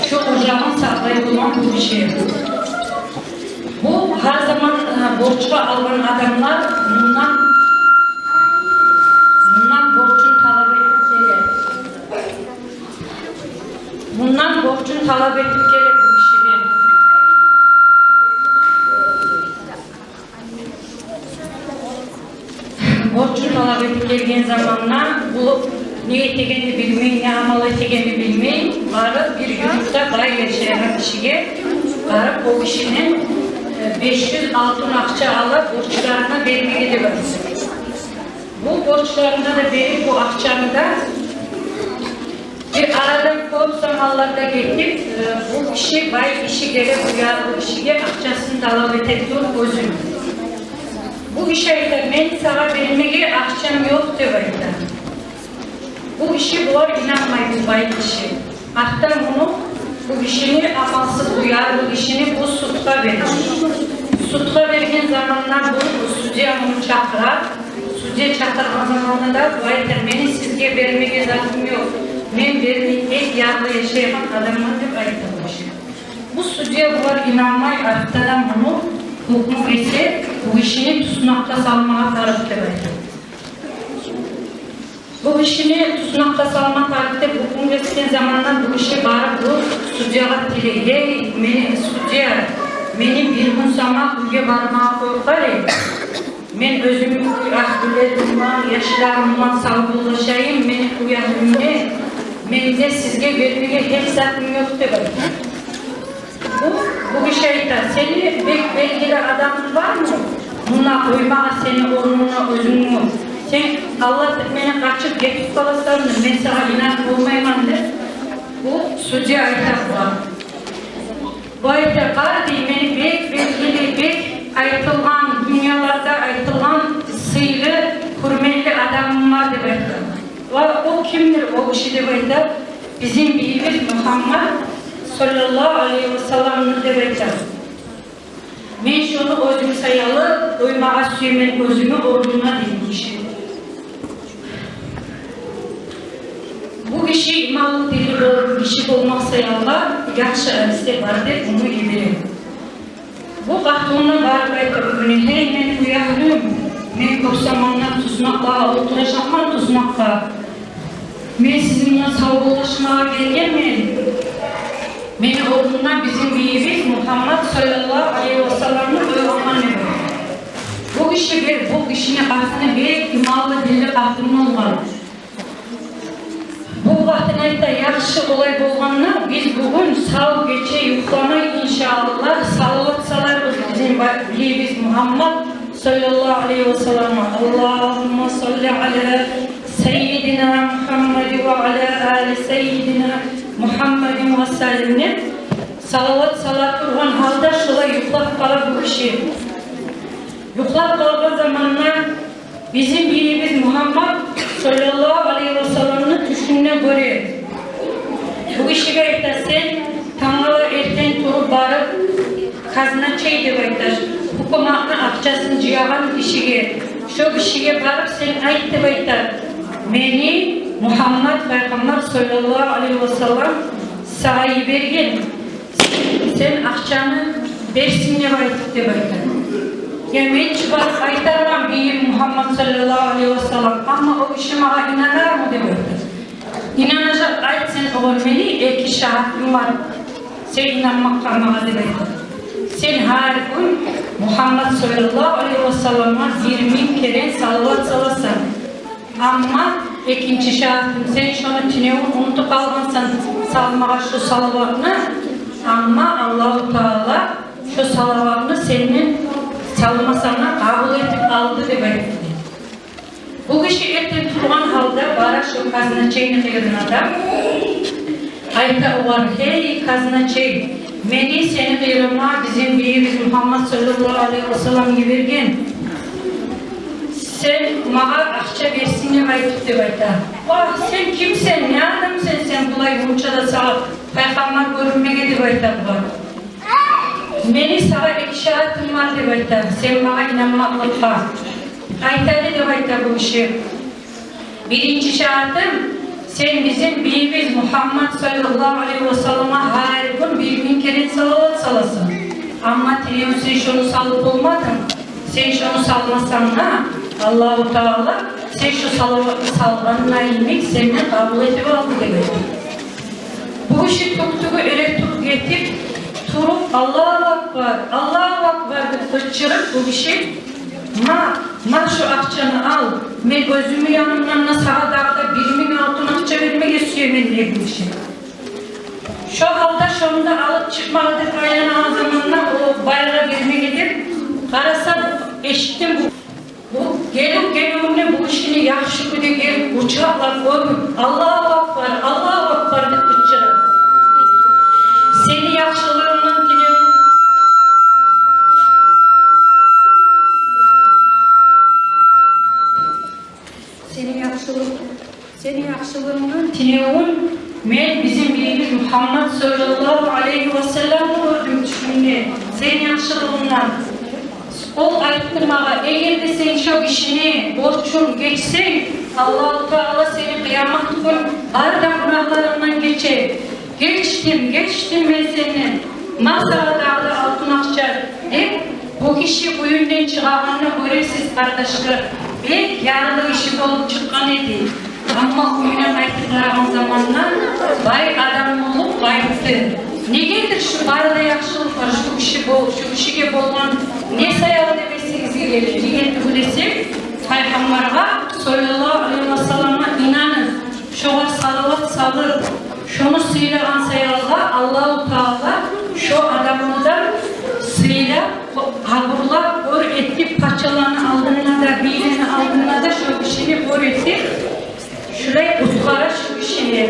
şu ocağın saklayıp olan bu kişi. Bu her zaman borçlu alan adamlar bundan borcun talep edip gelir. Bundan borcun talep edip gelir bu kişinin. Borcun talep edip geldiğin zamanlar bu ne etegeni bilmeyin, ne amal etegeni bilmeyin, varıp bir yurtta bay yaşayan kişiye varıp o kişinin 500 altın akça alıp borçlarına vermeye de varız. Bu borçlarına da verip bu akçanı da bir aradan koyup zamanlarda getirip bu kişi bay kişi gelip bu kişiye akçasını talep ediyor özünü. Bu işe ben sana vermeye akçam yok diyorlar. Bu işi bular inanmayın bay kişi. Hatta bunu bu kişinin amalsız uyar, bu kişini bu sutka verir. Sutka verdiğin zamanlar bu sucuya onu çakırar. Sucuya çakırma zamanında da bu ayetler beni sizge vermeye zaten yok. Ben vermeyi tek yağda yaşayan adamlar hep ayetler başlıyor. Bu sucuya bular inanmayı arttadan bunu hukuk ise bu işini tutunakta salmaya tarafta verir. Bu işini tutunakta salma tarihte hukuk ettiğin zamanlar bu işi bari bu sucuğa dileyle beni sucuğa benim bir gün zaman uyuya barmağa korkar ya. Ben özümü ahbülerimden, yaşlarımdan sağlıklaşayım, beni uyanımda, ben de sizge vermeye hep zaten yok de var. Bu şeyde seni belgili adamın var mı? Buna uymağa seni onunla özünü. Sen Allah beni kaçıp geçip kalasın, ben sana inan olmayman de. Bu sucuğa ayetler var. Bu ayetler var diye beni belgili ayıtılan, dünyalarda ayıtılan sıylı, hürmetli adamım var de var. O kimdir o kişi de var? Bizim bilimiz Muhammed sallallahu aleyhi ve sellem'in de var. Ben şunu özüm sayalı, doymağa suyumun özümü olduğuna demiş. Bu kişi imanlı dili doğru kişi olmak sayalı, yaşlı arası vardır, bunu giderim. Bu kahtonun var bayta bugünü, hey ben uyandım, ben korsamanlar tuzmakla, oturacakman tuzmakla. Ben sizinle sağlıklaşmaya gelmedim. Beni olduğundan bizim büyüğümüz Muhammed sallallahu aleyhi ve sellem'in öğretmeni var. Bu kişinin aklına bir imanlı dilli aklının olmalı. Bu vaxtında yaxşı olay bolğanlar biz bugün sağ geçe yuxlamayı inşallah salavat salarız bizim bilimiz Muhammed sallallahu aleyhi ve sellem. Allahümme salli ala seyyidina Muhammed ve ala ali seyyidina Muhammedin ve sellem'in salavat salat urgan halda şola yuxlap kala bu kişi. Yuxlap kalgan zamanlar bizim bilimiz Muhammed sallallahu aleyhi ve sellem'in düşününe göre bu işe aytasen Tanrı'la erten turup barıp kazına çeydi aytar. Hukumatın akçasını ciyagan kişiye, şu kişiye barıp sen ayttı aytar. Beni Muhammed Peygamber sallallahu aleyhi ve sellem sahi bergen. Sen akçanı versin ne ayttı aytar. Yani ben çıkarıp aytarmam bir Muhammed sallallahu aleyhi ve sellem ama o kişi bana inanar mı diyor. İnanacak ayet sen olmalı, iki şahidim var. Sen inanmak kalmağa diyor. Sen her gün Muhammed sallallahu aleyhi ve sellem'e 20 kere salavat salasan. Ama ikinci şahidim sen şunu tünevun unutup kalmansan salmağa şu salavatını ama Allah-u Teala şu salavatını senin salmasana kabul edip aldı ve verdi. Bu kişi erten turgan halda bara şu kaznaçeyni kıyırdın adam. Ayta var, hey kaznaçey, meni seni kıyırma bizim büyüğümüz Muhammed sallallahu aleyhi ve sellem gibergen. Sen mağa akça versin ne aytıp de bayta. Vah sen kimsen, ne adamsen sen bulay bunca da sağ Peygamber görünmeye de bayta var. Meni sana iki şartım var diye baytar. Sen bana inanmaklıkla. Aytarı diye baytar bu işi. Birinci şartım, sen bizim büyüğümüz Muhammed sallallahu aleyhi ve sellem'e her gün 1000 kere salavat salasın. Ama sen şunu salıp olmadın. Sen şunu salmasan da Allah-u Teala sen şu salavatı salmanına ilmek seni kabul edip aldı demek. Bu işi tuktuğu elektrik getirip turup Allahu Akbar, Allahu Akbar fıçırıp bu işi ma şu akçanı al, men gözümü yanımdan sağa dağda 1000 altın akça vermek istiyor men diye bu işi. Şu halda şunu alıp çıkmalıdır ayağın ağzımından o bayrağı vermek edip karasam eşittim bu gelip bu işini yaxşı kötü gelip uçakla koyup Allahu Akbar, Allahu Akbar deyip fıçırıp. Seni yaxşılığından diliyorum. Seni yaxşılığından diliyorum. Men bizim büyüğümüz Muhammed sallallahu aleyhi ve sellem'i gördüm düşündü. Senin yaxşılığından. Ol aytdı bana, eğer de sen şu işini borçun geçsen, Allah-u Teala seni kıyamet gün arda günahlarından geçer. Geçtim ben seni. Masada dağda altın akçar. Bu kişi oyundan çıkağını görürsünüz kardeşler. Belki yarıda işi olup çıkan idi. Ama oyuna kaytıklarım zamanlar bay adam olup bayıttı. Negedir şu barada yaxşılık var, şu kişiye bolgan ne sayağı demesiniz gelir. Negedir bu desek, Peygamber'e sallallahu aleyhi ve sellem'e inanın. Şoğa salavat salır. Şunu sıylagan sayalga Allah-u Teala şu adamından sıyla ağırla ör etti, paçalarını aldığına da, bilini aldığına da şu kişini ör etti. Şuraya utkara şu kişini.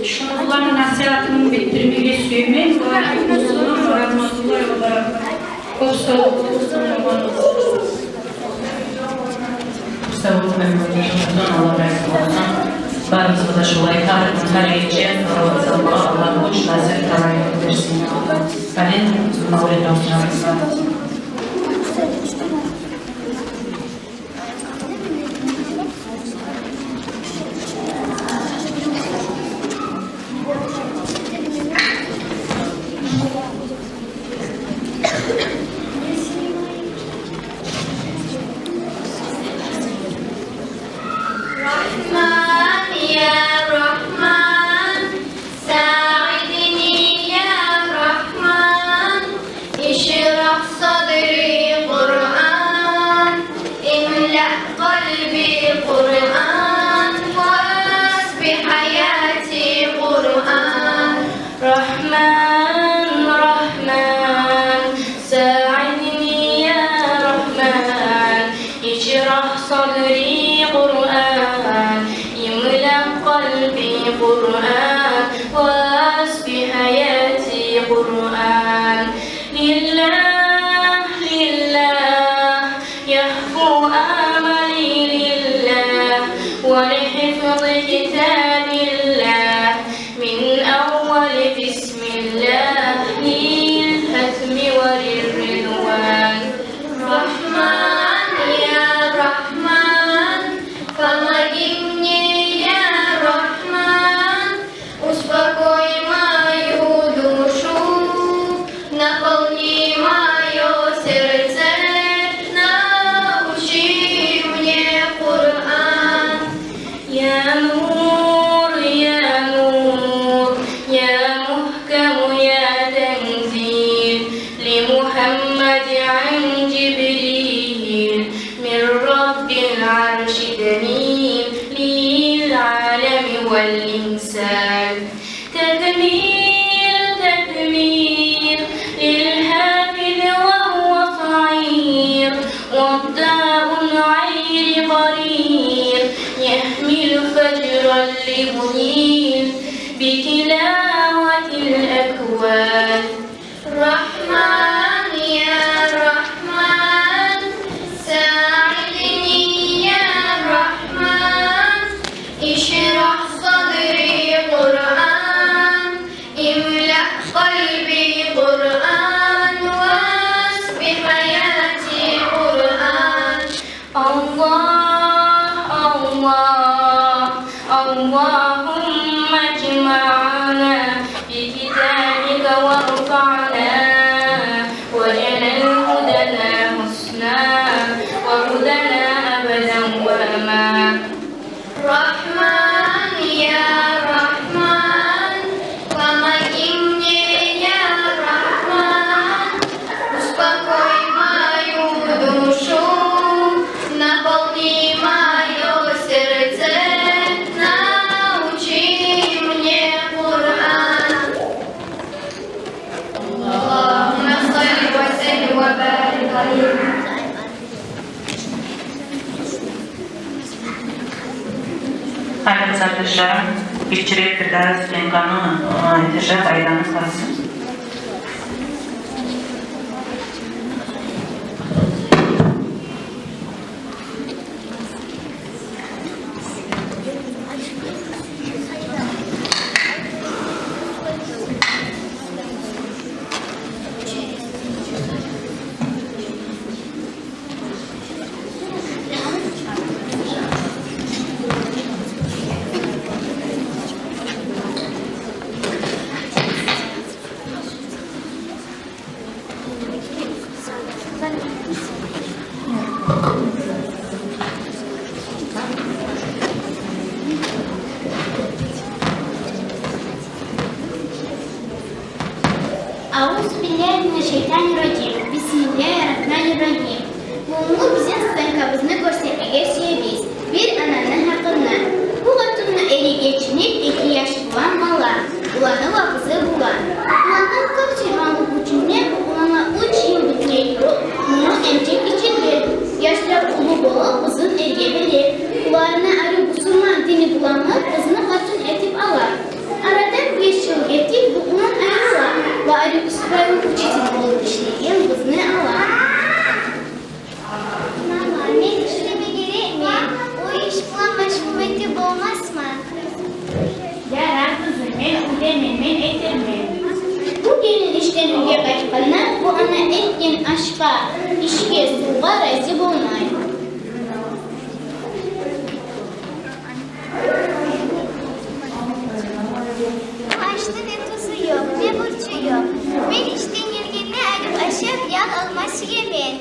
Şunların nasihatını bitirmeye söylemeyin. Aleykümselam ve rahmetullahi ve berekatuhu. Savut ve müdürlüğünden Allah razı olsun. Barımızı da şolay tarih edeceğiz. Allah uç nazir tarih edersin. Ben mağlup olacağım. اللهم اجمعنا بكتابك وارفعنا وجعل هدنا حسنا وهدنا أبدا وما Rahman ya Rahman Pemakinnya ya Rahman Uspokoj moju dušu Naplni moje srdce Nauči mnie Kur'an Allahumma salli wa sallim wa barik alaihi Hayırlı arkadaşlarım, İçeriye bir ders kanunu yetişe faydanız kalsın. Euzubillahimineşşeytanirracim. Bismillahirrahmanirrahim. Mumu bizim sayfamızını göstermeyeceğiz. Bir ananın hakkında. Bu vatanı eli geçinip 2 yaş bulan mala. Ulanı vapızı bulan. Ulanın kap çırmanı uçunne, ulana 3 yıl bitmeyi bunu emcek içindir. Yaşlar ulu bolu kızın erge verir. Ulanı arı musulman dini bulanlar kızını hatun etip alar. Aradan 5 yıl geçip bu ulan ayrılar. Ve arı üstüne uçitin olup işleyen kızını alar. Mama, ne işleme gerek mi? O iş bulan meşguliyeti olmaz mı? Yarar kızım, men etemem. Bu gelin işten üye kaçkanlar, bu ana etken aşka, işke suğa rezil olmay. Açtı ne tuzu yok, ne burcu yok. Ben işten gelgende alıp aşıp yal alması yemen.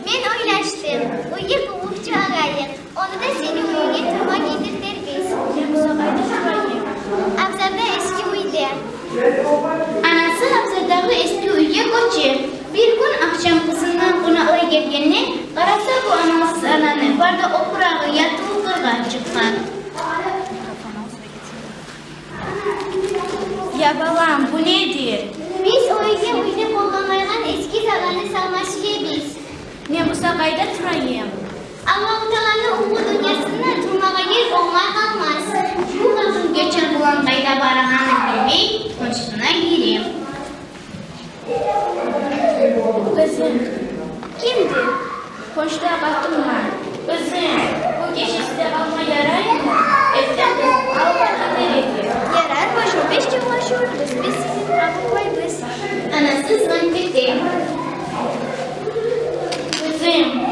Ben oylaştım, uyuya kovukçu ağayı. Onu da seni uyuya turma getirler biz. Abzarda eski uydu. Anası Hafza'дағы eski uyga koçu. Bir gün akşam kızından konakla gelgende, qarasa bu anası ananı, barda opurağı yatığı kırgan çıkkan. Ya balam, bu nedir? Biz uyuya kullanmayan eski zamanı salması biz. Ne bu sakayda turayım? Allah-u Teala'nın bu dünyasında durmağa yer olmaz kalmaz. Bu kızın geçen bulan kayda barağını bilmeyi, konusuna gireyim. Kızım, Kimdir? hoşta baktım var. Kızım, bu gece size alma yarar mı? Evden almadan neredir? Yarar boşu 5 yıl başvururuz. Biz sizin kapıdayız. Anası zannettim. Kızım,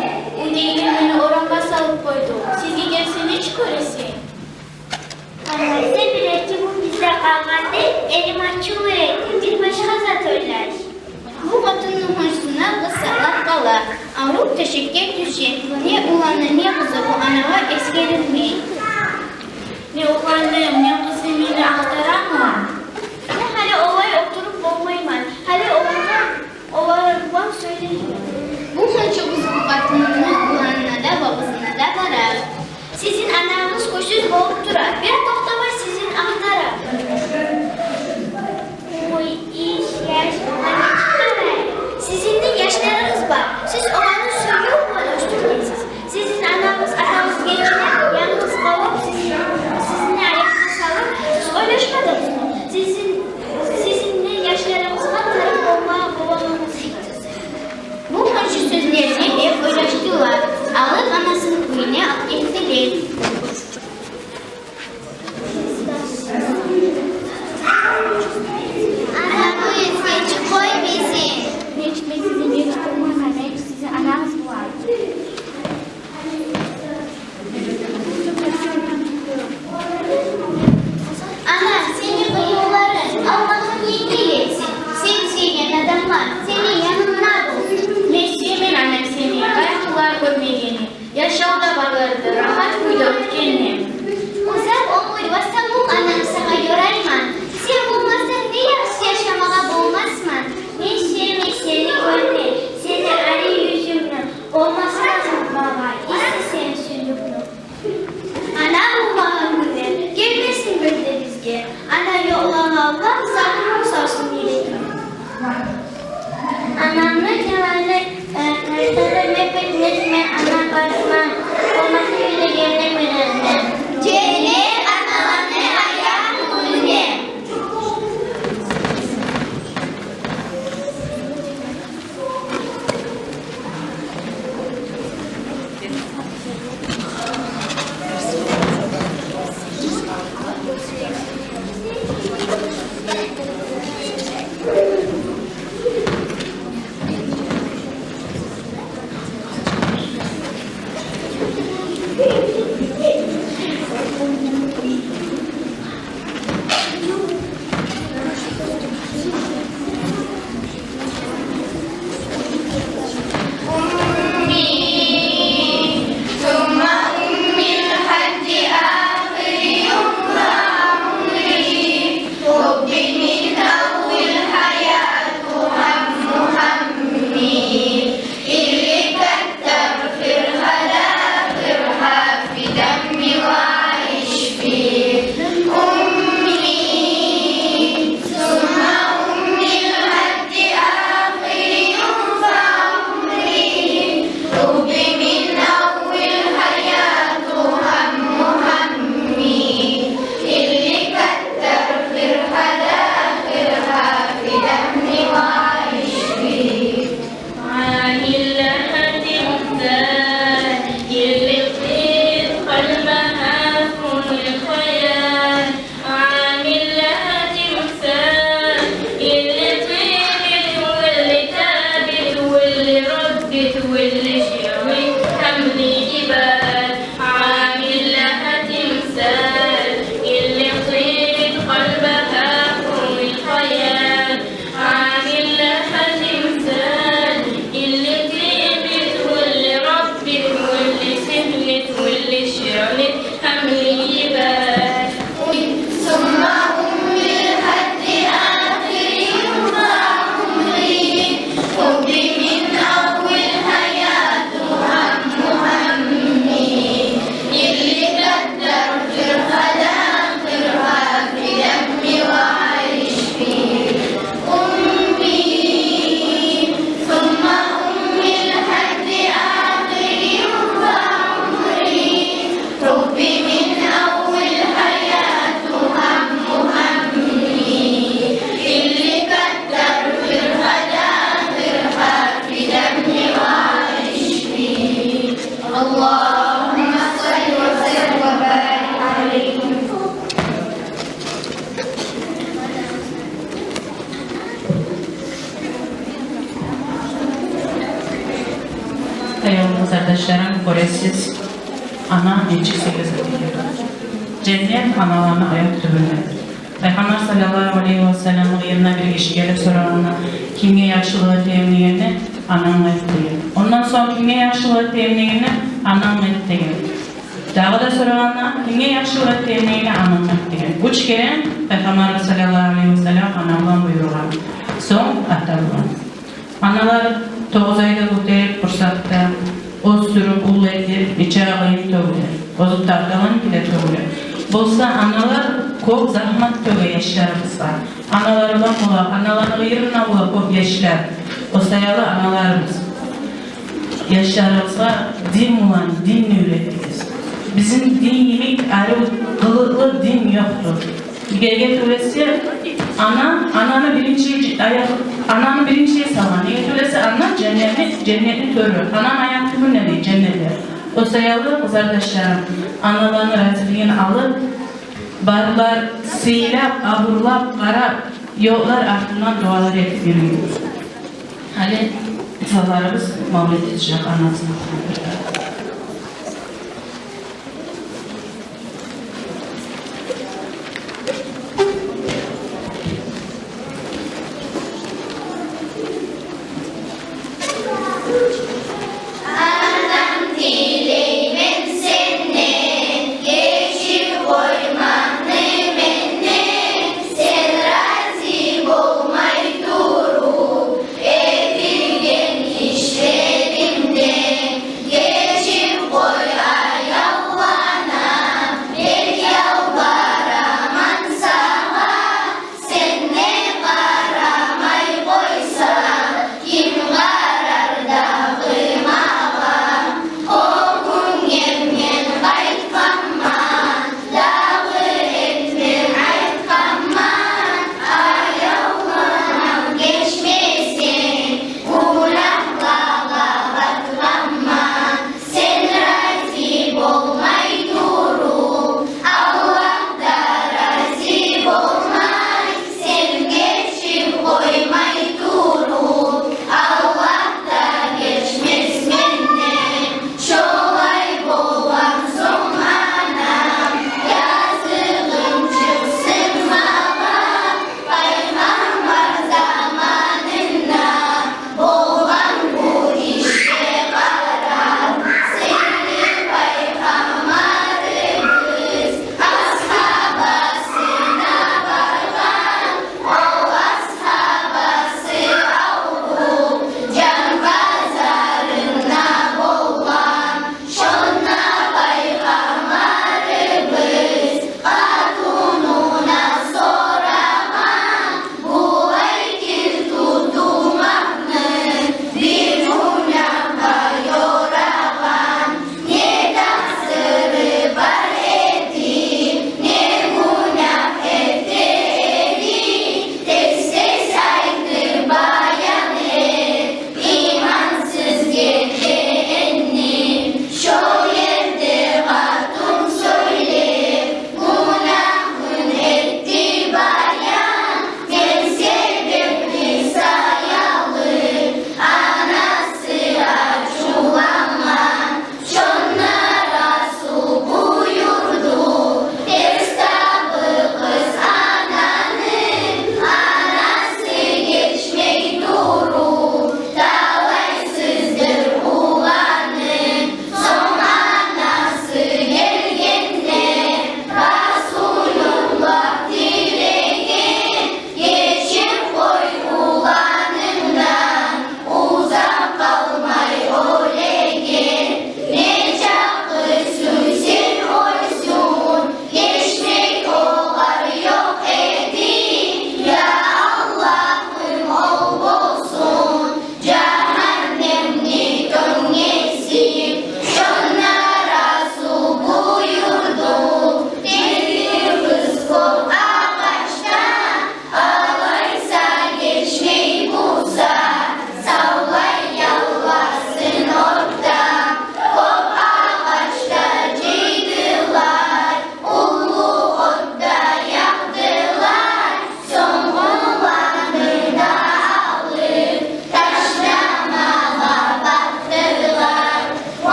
bu değilim beni oranga salıp koydu. Sizi gelsene çıkarırsın. Anlaysa bile ki bu bize kalmadı. Elim açılır. Bir başka zatörler. Bu batının hoşuna kısalar kalar. Avrup teşekkür düşer. Ne ulanı ne kızı bu anava eskerilmiş. Ne ulanım ne kızım beni aktaramam. Ne hali olay oturup olmayman. Hali olay babam söyleyeyim. Bu hoşça kızın batınını ulanına da babasına da varar. Sizin ananız koşuz boğup durar. Bir tokta var sizin ahtara. Bu iş yaş bana çıkar. Sizin de yaşlarınız var. Siz olanı söylüyor mu oluşturuyorsunuz? Sizin ananız atanız geçine yalnız kalıp sizinle ayakta Hayalımız kardeşlerim, Koresiz, ana elçi sevgisi diyor. Cennet analarına ayak tübündedir. Peygamber sallallahu aleyhi ve sellem'in yerine bir kişi gelip sorarına kimge yaşlılığı temniyeni anam ettiği. Ondan sonra kimge yaşlılığı temniyeni anam ettiği. Daha da sorarına kimge yaşlılığı temniyeni anam ettiği. Üç kere Peygamber sallallahu aleyhi ve sellem anamdan buyurulan. Son atarılan. Analar 9 ayda götürüp fırsatta o sürüp ulu edip içeri ayın tövüler. Bozuk tartalan bile tövüler. Bolsa analar çok zahmet töge yaşlarımız var. Analarına bula, analarına yerine bula çok yaşlar. O sayalı analarımız. Yaşlarımızga din olan din öğretiriz. Bizim din yemek ayrı kılıklı din yoktur. Gerge töresi ananı birinci salan. Gerge töresi ana cennetin törü. Anan ayak tümü ne değil cennete. O sayalı kız arkadaşlarım analarını razılığını alıp barlar siylap, aburlap, kara yollar ardından dualar edip yürüyoruz. Hani insanlarımız mağlup edecek anasını. Yeah.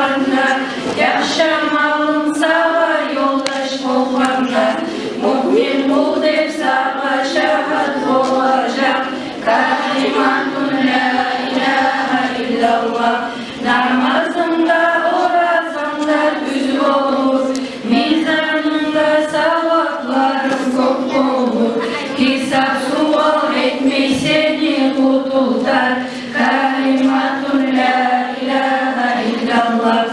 болғанда, yaşamağın sağa yoldaş болғанда, mümin бұл деп саға шахат болacak. Kalimatun la ilahe illallah, namazında orazında düz olur, mizanında savapların çok olur. Hesap sual etmeyi seni kurtultar. Kalimatun la ilahe illallah,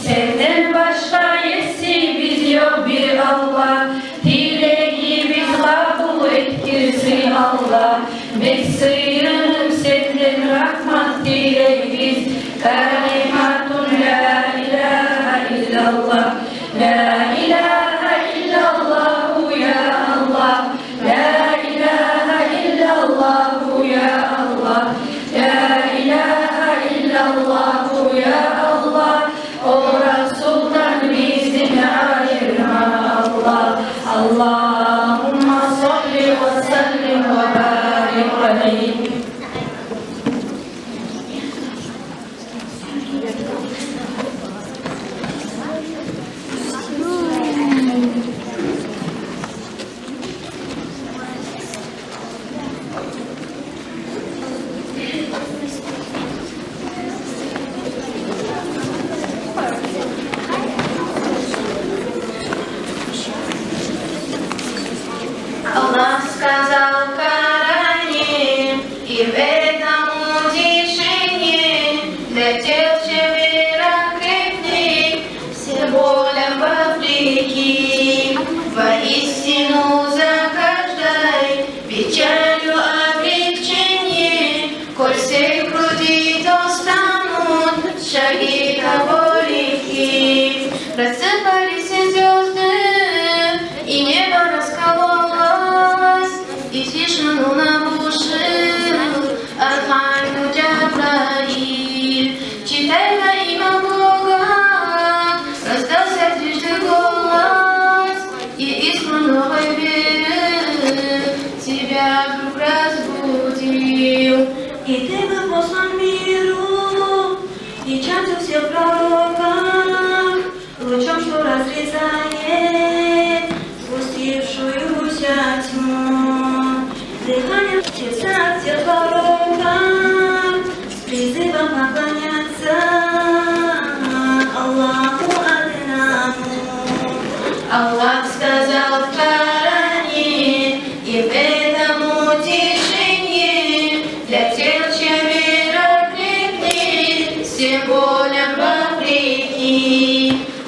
senden başka yesi biz yok bir Allah. Dileği biz kabul etkirsin Allah. Bek sıyırım senden rahmat dileğiz. Kalimatun la ilahe illallah, la ilahe illallah ya Allah, la ilahe illallah ya Allah, la ilahe illallah ya Allah. O Resul'dan bizi ayırma Allah. Allahümme salli ve sellim ve barik aleyhi. Allah сказал в Коране, и в этом утешение для тех, чья вера крепней, все болям вопреки. Воистину за каждой печалью облегчение, коль все груди, то станут шаги того реки. Рассыпались звезды, и небо раскололось, и тишину нарушил архангел Джабраиль. Читай во имя Бога, раздался трижды голос, и искру новой веры тебя вдруг разбудил. И ты был послан миру, и часто всех пророков, лучом, что разрезает спустившуюся тьму. Дыхание сердца всех пророков с призывом поклоняться Аллаху одному. Аллах сказал в Коране, и в этом утешение для тех, чья вера крепнет, всем болям вопреки.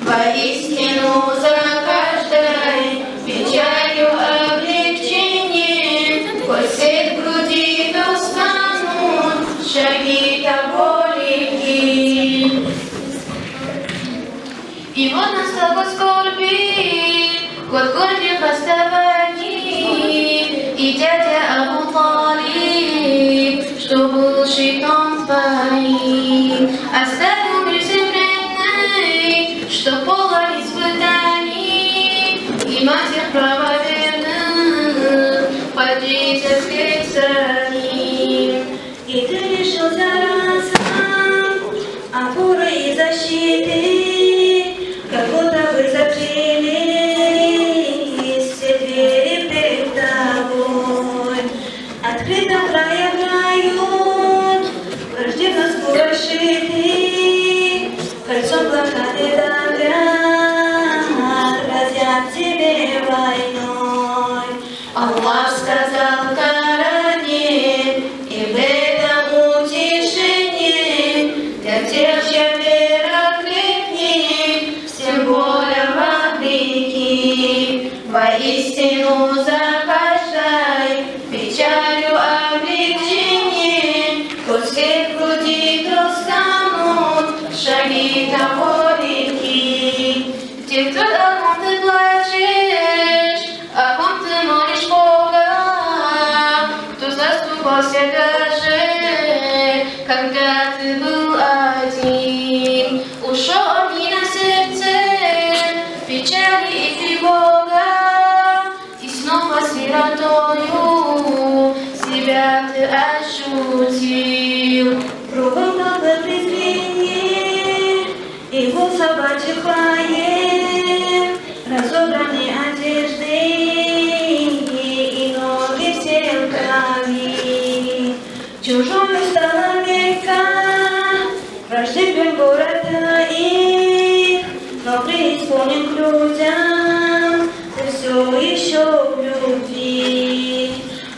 Воистину за каждой печалью облегчение, коль свет в груди, то станут шаги того реки. И вот настал год скорби, год горьких расставаний, и дядя Абу Талиб, что был шейтан твоим, оставил мир земляной, что полон испытаний, и матерь правоверных подлится вслед за ним. И ты лишился разом, опоры и защиты, как будто бы закрылись все двери пред тобой. Открыто края грают, враждебно скоро шиты, кольцом блокады давят, грозят тебе войной. Аллах сказал в Коране, и в этом утешение для тех, чья вера крепнет, всем болям вопреки. Воистину за каждой печалью облегчение, коль свет в груди, то станут шаги того реки. Те, кто о ком ты плачешь, о ком ты молишь Бога, кто заступался даже, когда ты был один. Ушел огни на сердце, печали и тревога, и снова сиротою себя ты ощутил. Кругом толпы презрение, и رجل برتائي نقيس includem все еще любви.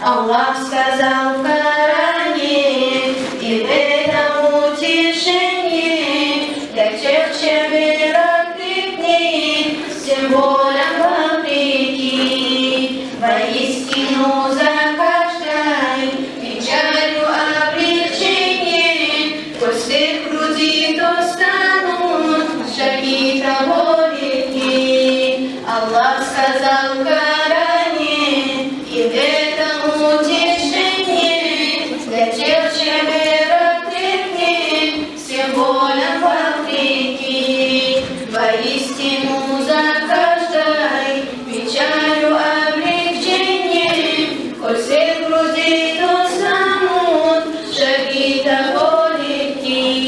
Аллах сказал в Коране, и в этом утешение для тех, чем вера крепнет, символом вопреки. Воистину за каждой печалью облегчение, после груди достанут шаги того реки. Аллах сказал в Коране, и в этом утешение для тех, чем вера крепнет, символом вопреки. Воистину за каждой печалью облегчение, коль все груди достанут шаги того реки.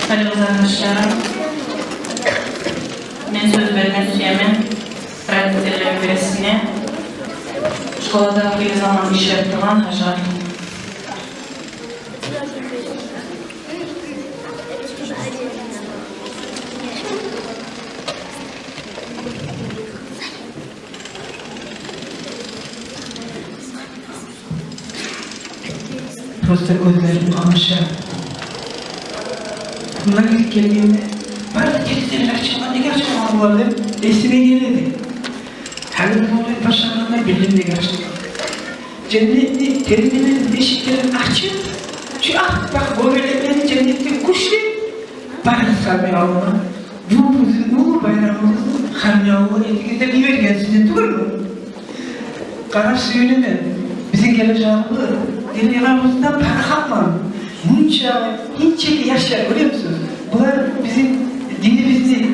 Hadi uzanmışlarım. Ben söz vermek isteyemen. Radyotellerin birisine. Şkolada bir zaman işlettiğim Hajar. Prosta gözlerim almışlar. Bunlar ilk geldiğinde bana tekstiller açıklar, ne gerçekten var dedim. Esime geledi. Halil Muhammed Paşa'nın bilimde gerçekten. Cennetli teriminin beşiklerini açıp şu bak böylelerinin cennetli kuşlu bana sarmaya alma. Bu bizim bayramımızın hamyalı etkide bir vergen sizin doğru mu? Karar söyleme. Bizim geleceğimiz dünyalarımızdan parhakman. Bunca hinçeli yaşlar görüyor musunuz? Bunlar bizim dinimizi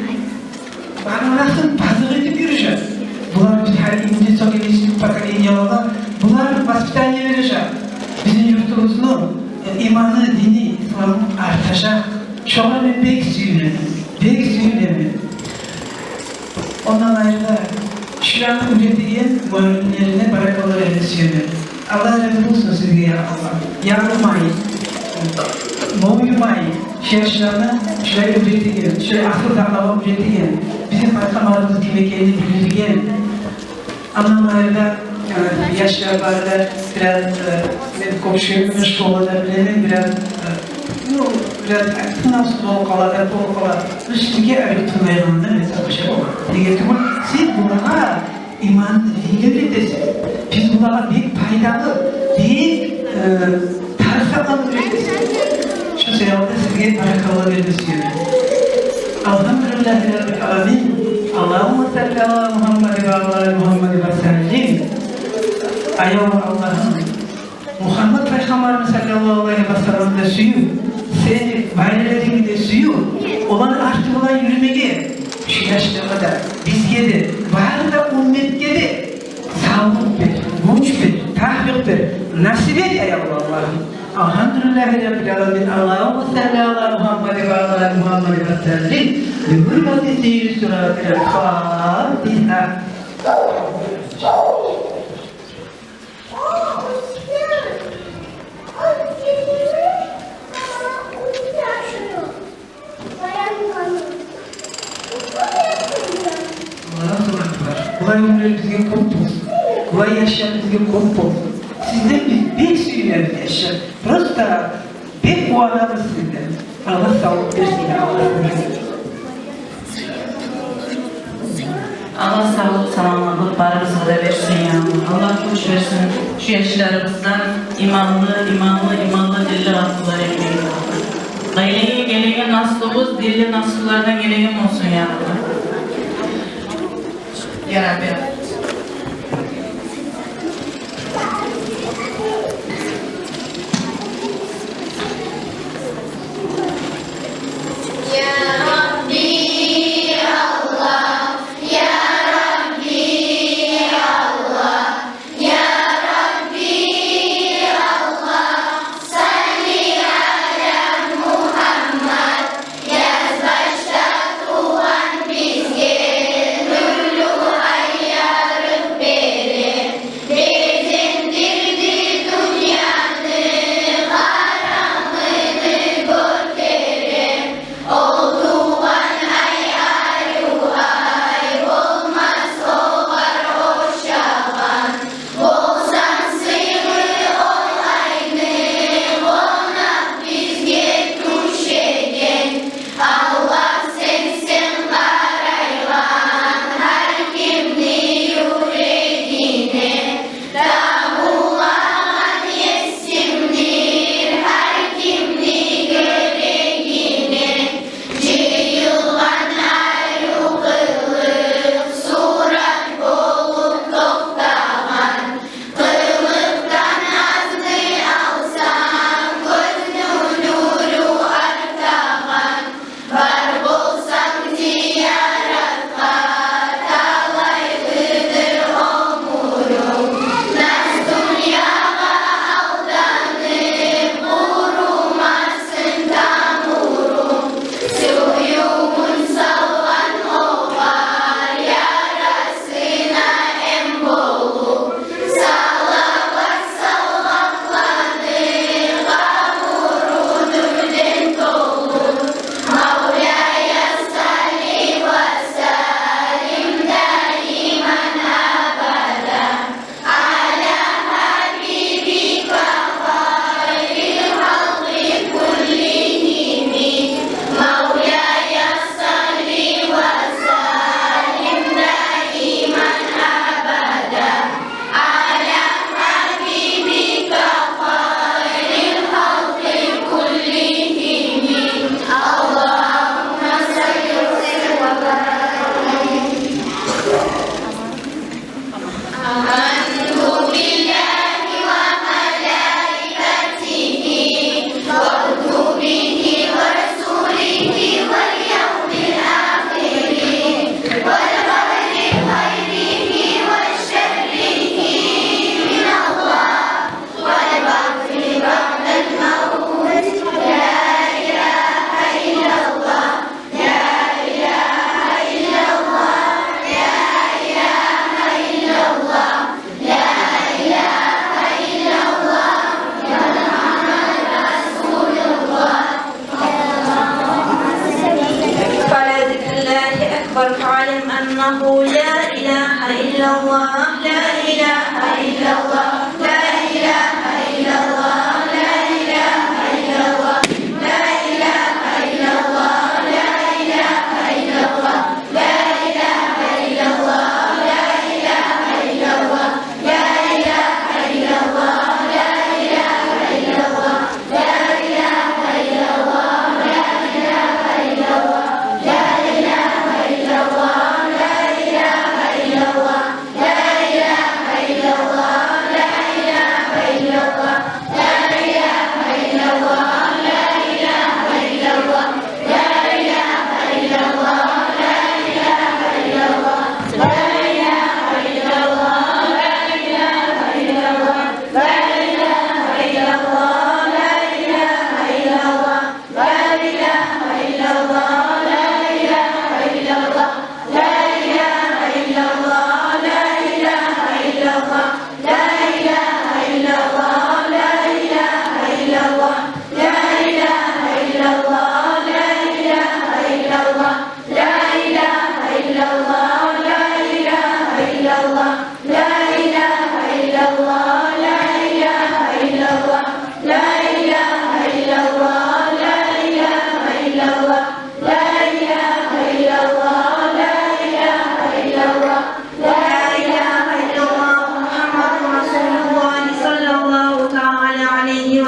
bana bazı edip yürüyecek. Bunlar biz her İngiliz Sosyalistlik Partisi'nin yanında bunlar vaspitaniye verecek. Bizim yurtumuzun imanı, dini, İslam'ı artacak. Şoğla ve bek suyunu. Ondan ayrıca şuranın ürettiği muavinlerine barakalar edesiyorlar. Allah razı olsun size ya Allah. Yanılmayın. Moyulmayın. Şerşlerine şurayı ürettiğin, şurayı asıl dağlama ürettiğin, bizim parçalarımız gibi kendi bildiğin. Anlamlarıyla yaşlarlarda biraz komşuyum, şkolada bilelim biraz tınavsız olkalar, üstüge öğretilmeyeninde mesela bir şey olmaz. Diyetim siz buna iman devletesi. Biz bunlara büyük faydalı, büyük tarifatla üretesiz. Şu seyahatte sizge barakalar edesiyor. Elhamdülillahi Rabbil Alemin. Allahümme salli ala Muhammed ve ala Muhammed ve sellim. Ayol Allah'ım. Muhammed Peygamberimiz sallallahu aleyhi ve sellem de suyu. Seni bayrelerimi de suyu. Olan artık olan yürümeye. Şu yaşlarında bizge de, var da ümmetke de sağlık ver, güç ver, tahrik ver, nasip et ey Allah'ım. Elhamdülillahi Rabbil Alemin. Allahümme salli ala Muhammed ve ala Muhammed ve sellim. Bi hürmeti seyyid suratil Fatiha. Kolay ömürler bizge kompos. Kolay yaşayan bizge kompos. Sizden biz pek sürüyoruz yaşar. Prosta pek kuanamız sizden. Allah sağlık versin. Allah sağlık, selamatlık, barımızı da versin ya. Allah güç versin. Şu yaşlarımızdan imanlı dilli asıllar ekmeği. Gayreye gelegen aslımız dilli asıllardan gelegen olsun ya. Ya Rabbi. Yazbaşta tuğan bizge, nurlu hayat.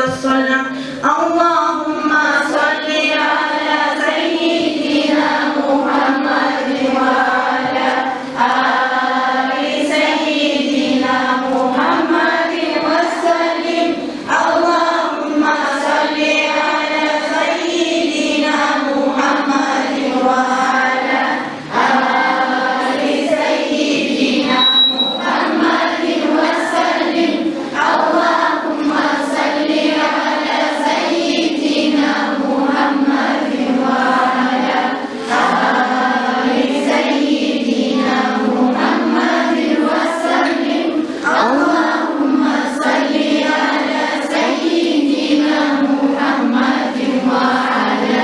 وسلم اللهم صل على سيدنا محمد وعلى آل سيدنا محمد وسلم اللهم صل على سيدنا محمد وعلى آل سيدنا محمد وسلم اللهم صل على سيدنا محمد وعلى آل سيدنا محمد وسلم اللهم صل على سيدنا محمد وعلى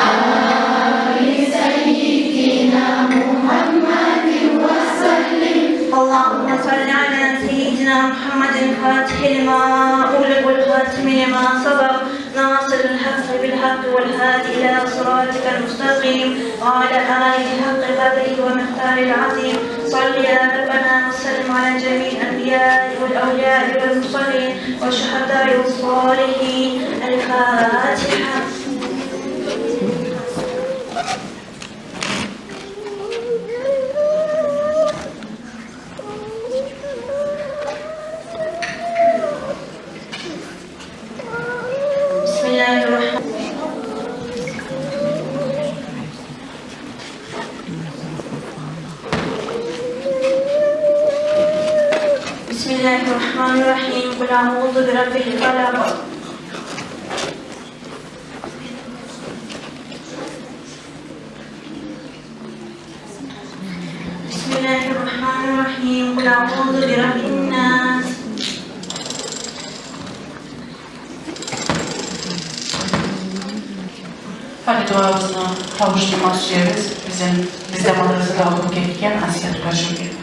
آل سيدنا محمد وسلم اللهم صل على سيدنا محمد الفاتح لما أغلق والخاتم لما سبق ناصر الحق بالحق والهادي إلى صراطك المستقيم وعلى آله حق قدره ومقداره العظيم صل يا ربنا وسلم على جميع الأنبياء والأولياء والمرسلين والشهداء والصالحين الفاتحة. بسم الله الرحمن بسم الله الرحمن الرحيم قل أعوذ برب الفلق بسم الله الرحمن الرحيم قل أعوذ برب الناس Hadi duamızı kavuşturmak istiyoruz. Biz de madrasada okuyup gelirken Asiyat karşım geliyor.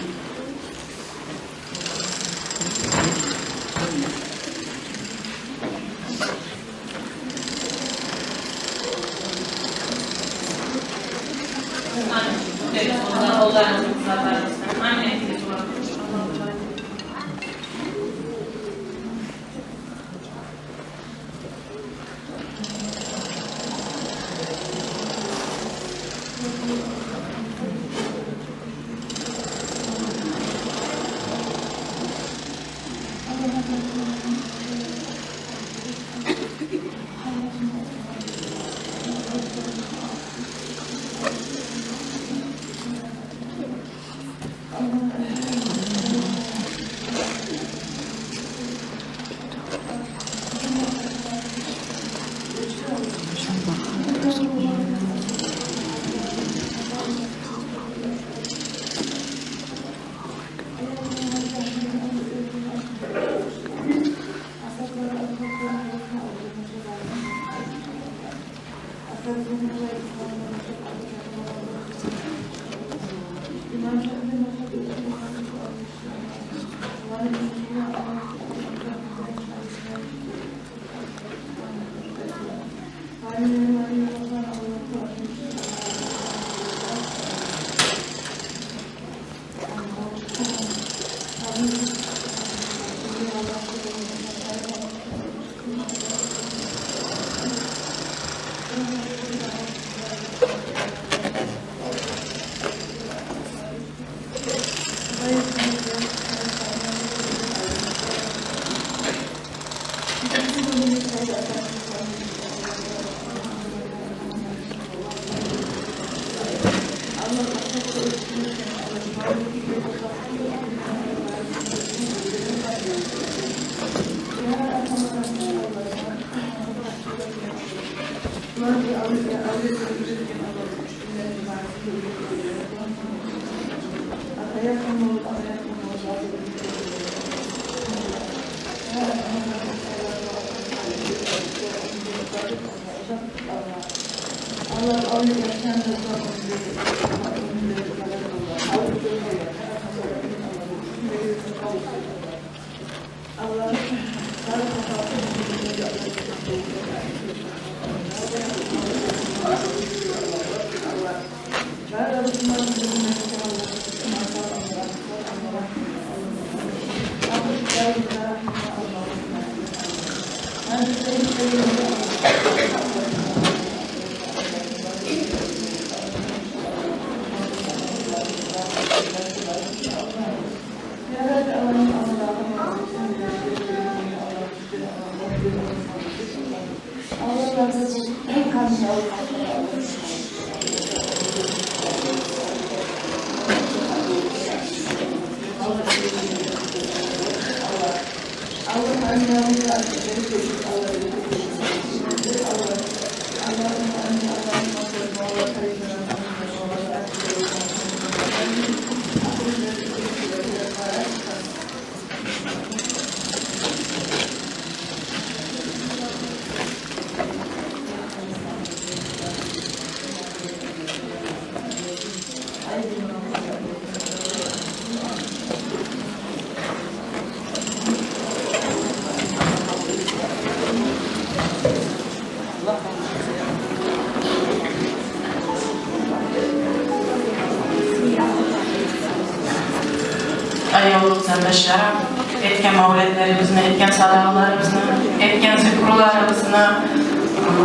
Ayol zandaşlarım, etken mavletlerimizni, etken sadağlarımızı, etken zikrularımızı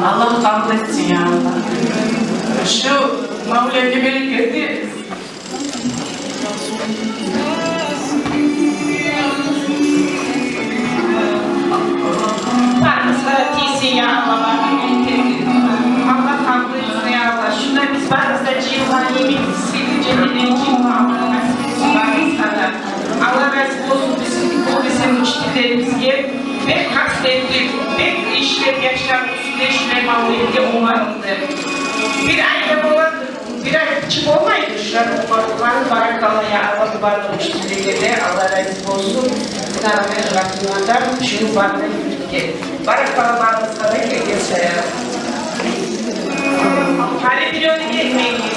Allah kabul etsin ya Allah. Şu mavleti birlikte Parmızlara tiysin ya Allah. Allah kabul etsin ya Allah. Şunda biz parmızda cihazdan yemek sileceğinin cihazdan Allah razı olsun bizim müşterilerimizge pek hasretli, pek işler yaşlar, üstleşme mağlubiyeti umarımdı. Bir ayda olan, bir ay çık olmaydı şunlar umarım barakalı ya Allah barakalı müşterilerine Allah razı olsun. Karamen rakımlardan şunu barakalı yürütke. Barakalı barakalı da gelse ya. Hali bir öyle gelmeyin.